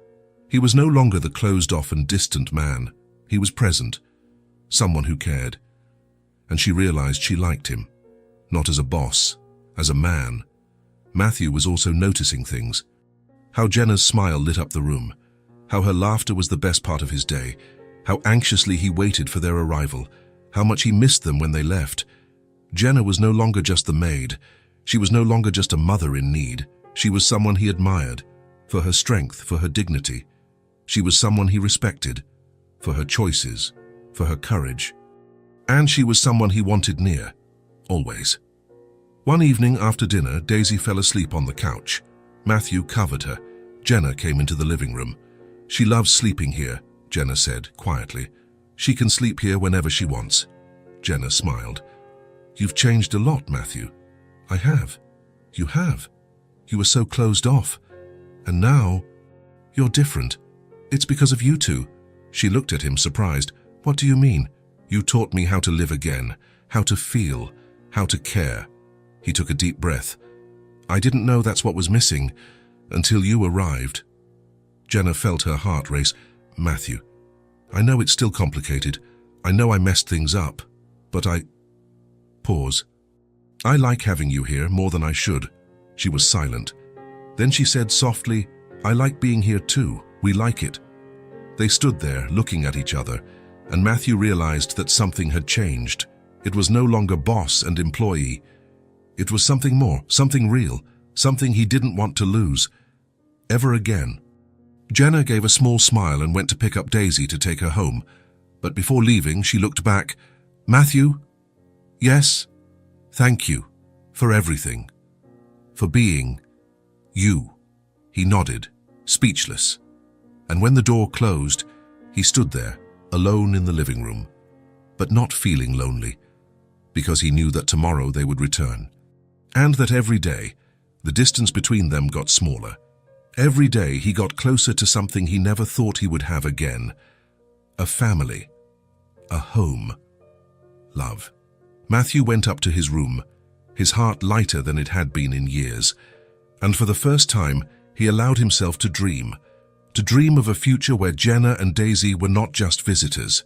[SPEAKER 1] He was no longer the closed-off and distant man. He was present, someone who cared. And she realized she liked him, not as a boss, as a man. Matthew was also noticing things. How Jenna's smile lit up the room, how her laughter was the best part of his day, how anxiously he waited for their arrival, how much he missed them when they left. Jenna was no longer just the maid. She was no longer just a mother in need. She was someone he admired, for her strength, for her dignity. She was someone he respected, for her choices, for her courage. And she was someone he wanted near, always. One evening after dinner, Daisy fell asleep on the couch. Matthew covered her. Jenna came into the living room. "She loves sleeping here," Jenna said quietly. "She can sleep here whenever she wants." Jenna smiled. "You've changed a lot, Matthew." "I have." "You have. You were so closed off. And now, you're different. It's because of you two." She looked at him, surprised. "What do you mean?" "You taught me how to live again, how to feel, how to care." He took a deep breath. "I didn't know that's what was missing until you arrived." Jenna felt her heart race. "Matthew, I know it's still complicated. I know I messed things up, but I..." Pause. "I like having you here more than I should." She was silent. Then she said softly, "I like being here too. We like it." They stood there, looking at each other, and Matthew realized that something had changed. It was no longer boss and employee. It was something more, something real, something he didn't want to lose, ever again. Jenna gave a small smile and went to pick up Daisy to take her home. But before leaving, she looked back. "Matthew? Yes? Thank you for everything. For being you." He nodded, speechless. And when the door closed, he stood there, alone in the living room, but not feeling lonely, because he knew that tomorrow they would return. And that every day, the distance between them got smaller. Every day he got closer to something he never thought he would have again. A family. A home. Love. Matthew went up to his room, his heart lighter than it had been in years. And for the first time, he allowed himself to dream of a future where Jenna and Daisy were not just visitors,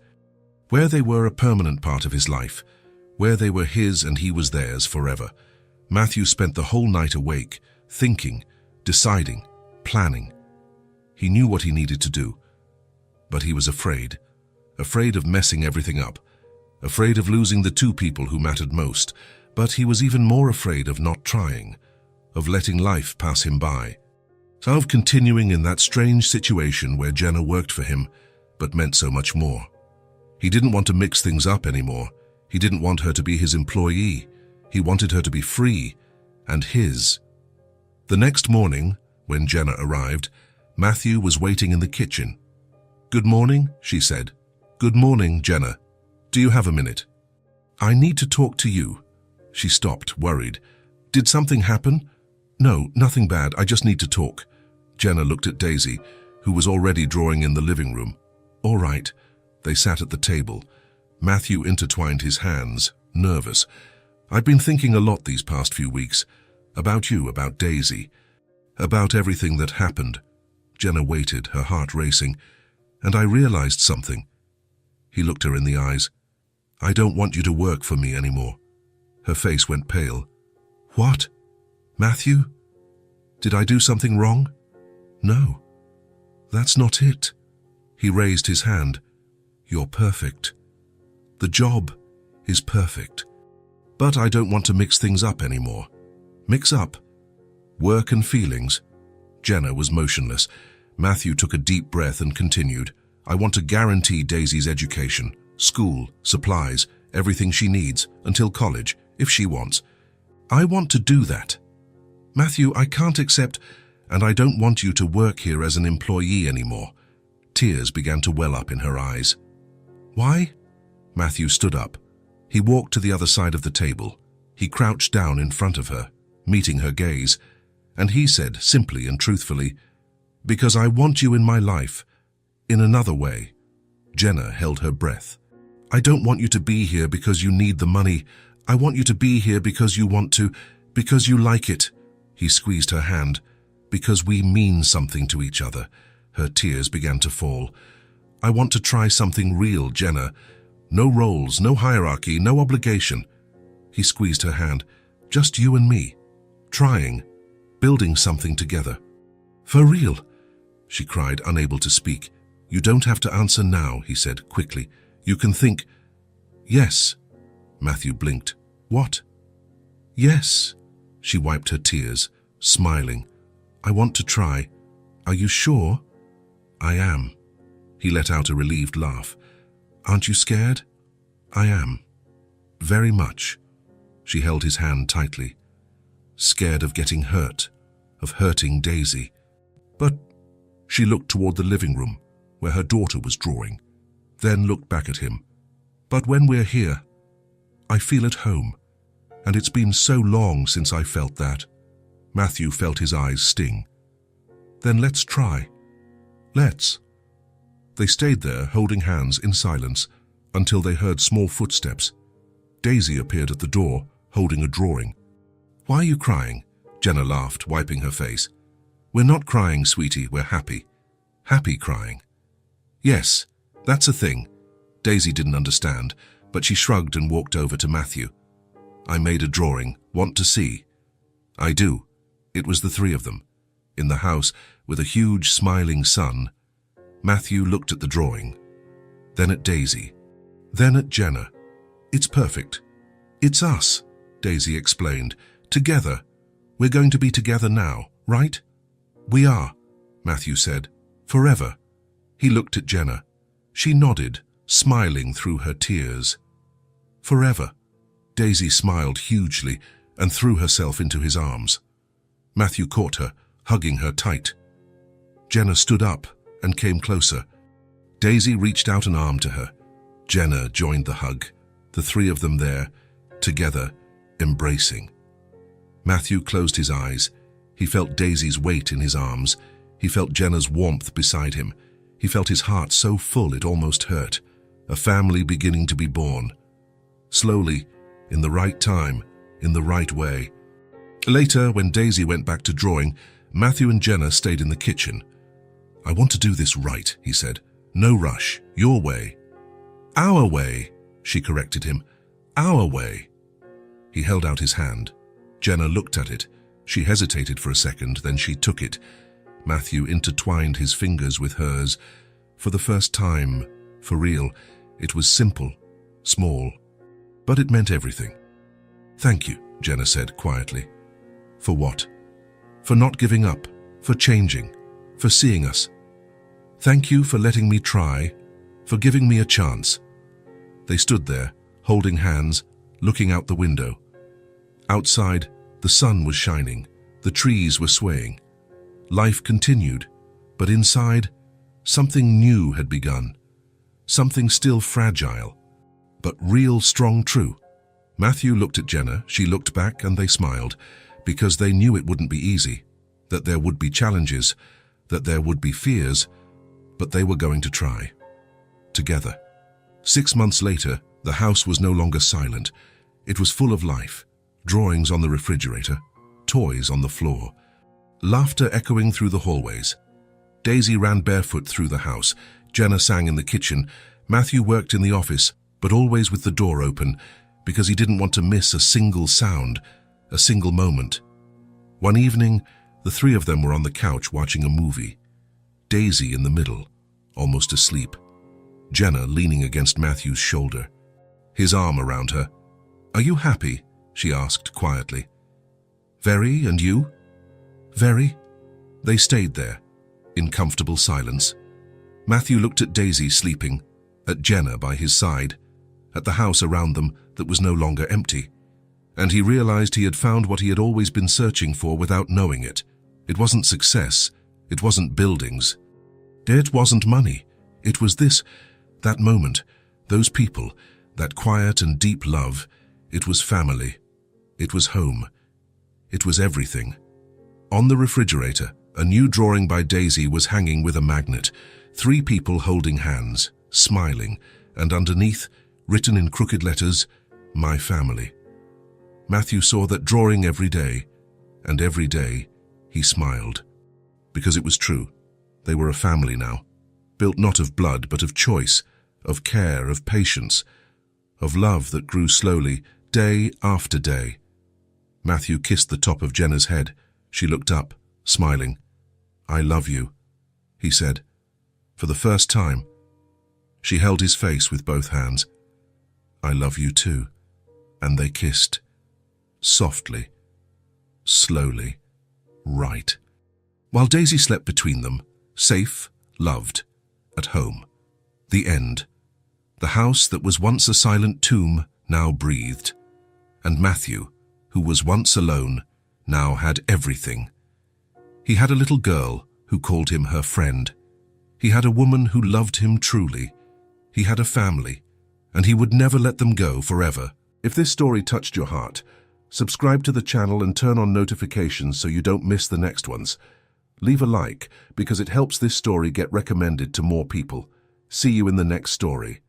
[SPEAKER 1] where they were a permanent part of his life, where they were his and he was theirs forever. Matthew spent the whole night awake, thinking, deciding, planning. He knew what he needed to do, but he was afraid of messing everything up, afraid of losing the two people who mattered most, but he was even more afraid of not trying, of letting life pass him by, of continuing in that strange situation where Jenna worked for him, but meant so much more. He didn't want to mix things up anymore. He didn't want her to be his employee. He wanted her to be free and his. The next morning, when Jenna arrived, Matthew was waiting in the kitchen. "Good morning," she said. "Good morning, Jenna. Do you have a minute?" "I need to talk to you." She stopped, worried. "Did something happen?" "No, nothing bad. I just need to talk." Jenna looked at Daisy, who was already drawing in the living room. "All right." They sat at the table. Matthew intertwined his hands, nervous. "I've been thinking a lot these past few weeks. About you, about Daisy, about everything that happened." Jenna waited, her heart racing. "And I realized something." He looked her in the eyes. "I don't want you to work for me anymore." Her face went pale. "What? Matthew? Did I do something wrong?" "No, that's not it." He raised his hand. "You're perfect. The job is perfect. But I don't want to mix things up anymore." "Mix up? Work and feelings?" Jenna was motionless. Matthew took a deep breath and continued. "I want to guarantee Daisy's education, school, supplies, everything she needs, until college, if she wants. I want to do that. Matthew, I can't accept, and I don't want you to work here as an employee anymore." Tears began to well up in her eyes. "Why?" Matthew stood up. He walked to the other side of the table. He crouched down in front of her, meeting her gaze, and he said, simply and truthfully, "Because I want you in my life, in another way." Jenna held her breath. "I don't want you to be here because you need the money. I want you to be here because you want to, because you like it." He squeezed her hand. "Because we mean something to each other." Her tears began to fall. "I want to try something real, Jenna. No roles, no hierarchy, no obligation." He squeezed her hand. "Just you and me. Trying. Building something together." "For real?" she cried, unable to speak. "You don't have to answer now," he said quickly. "You can think." "Yes." Matthew blinked. "What?" "Yes." She wiped her tears, smiling. "I want to try. Are you sure?" "I am." He let out a relieved laugh. "Aren't you scared?" "I am. Very much." She held his hand tightly. "Scared of getting hurt, of hurting Daisy." "But..." She looked toward the living room, where her daughter was drawing, then looked back at him. "But when we're here, I feel at home, and it's been so long since I felt that." Matthew felt his eyes sting. "Then let's try. Let's." They stayed there, holding hands in silence, until they heard small footsteps. Daisy appeared at the door, holding a drawing. "Why are you crying?" Jenna laughed, wiping her face. "We're not crying, sweetie, we're happy." "Happy crying?" "Yes, that's a thing." Daisy didn't understand, but she shrugged and walked over to Matthew. "I made a drawing. Want to see?" "I do." It was the three of them, in the house with a huge smiling sun. Matthew looked at the drawing, then at Daisy, then at Jenna. "It's perfect. It's us," Daisy explained. "Together. We're going to be together now, right?" "We are," Matthew said. "Forever." He looked at Jenna. She nodded, smiling through her tears. "Forever." Daisy smiled hugely and threw herself into his arms. Matthew caught her, hugging her tight. Jenna stood up, and came closer. Daisy reached out an arm to her. Jenna joined the hug, the three of them there, together, embracing. Matthew closed his eyes. He felt Daisy's weight in his arms. He felt Jenna's warmth beside him. He felt his heart so full it almost hurt. A family beginning to be born. Slowly, in the right time, in the right way. Later, when Daisy went back to drawing, Matthew and Jenna stayed in the kitchen. "I want to do this right," he said. "No rush. Your way." "Our way," she corrected him. "Our way." He held out his hand. Jenna looked at it. She hesitated for a second, then she took it. Matthew intertwined his fingers with hers. For the first time, for real, it was simple, small, but it meant everything. "Thank you," Jenna said quietly. "For what?" "For not giving up, for changing, for seeing us. Thank you for letting me try, for giving me a chance." They stood there, holding hands, looking out the window. Outside, the sun was shining, the trees were swaying. Life continued, but inside, something new had begun. Something still fragile, but real strong true. Matthew looked at Jenna, she looked back, and they smiled, because they knew it wouldn't be easy, that there would be challenges, that there would be fears, but they were going to try. Together. 6 months later, the house was no longer silent. It was full of life. Drawings on the refrigerator, toys on the floor, laughter echoing through the hallways. Daisy ran barefoot through the house. Jenna sang in the kitchen. Matthew worked in the office, but always with the door open, because he didn't want to miss a single sound, a single moment. One evening, the three of them were on the couch watching a movie. Daisy in the middle, almost asleep. Jenna leaning against Matthew's shoulder, his arm around her. "Are you happy?" she asked quietly. "Very, and you?" "Very." They stayed there, in comfortable silence. Matthew looked at Daisy sleeping, at Jenna by his side, at the house around them that was no longer empty. And he realized he had found what he had always been searching for without knowing it. It wasn't success. It wasn't buildings. It wasn't money. It was this, that moment, those people, that quiet and deep love. It was family. It was home. It was everything. On the refrigerator, a new drawing by Daisy was hanging with a magnet. 3 people holding hands, smiling, and underneath, written in crooked letters, "My family." Matthew saw that drawing every day, and every day he smiled. Because it was true. They were a family now, built not of blood but of choice, of care, of patience, of love that grew slowly, day after day. Matthew kissed the top of Jenna's head. She looked up, smiling. "I love you," he said. For the first time, she held his face with both hands. "I love you too." And they kissed. Softly, slowly, right. While Daisy slept between them, safe, loved, at home. The end. The house that was once a silent tomb now breathed. And Matthew, who was once alone, now had everything. He had a little girl who called him her friend. He had a woman who loved him truly. He had a family, and he would never let them go forever. If this story touched your heart, subscribe to the channel and turn on notifications so you don't miss the next ones. Leave a like because it helps this story get recommended to more people. See you in the next story.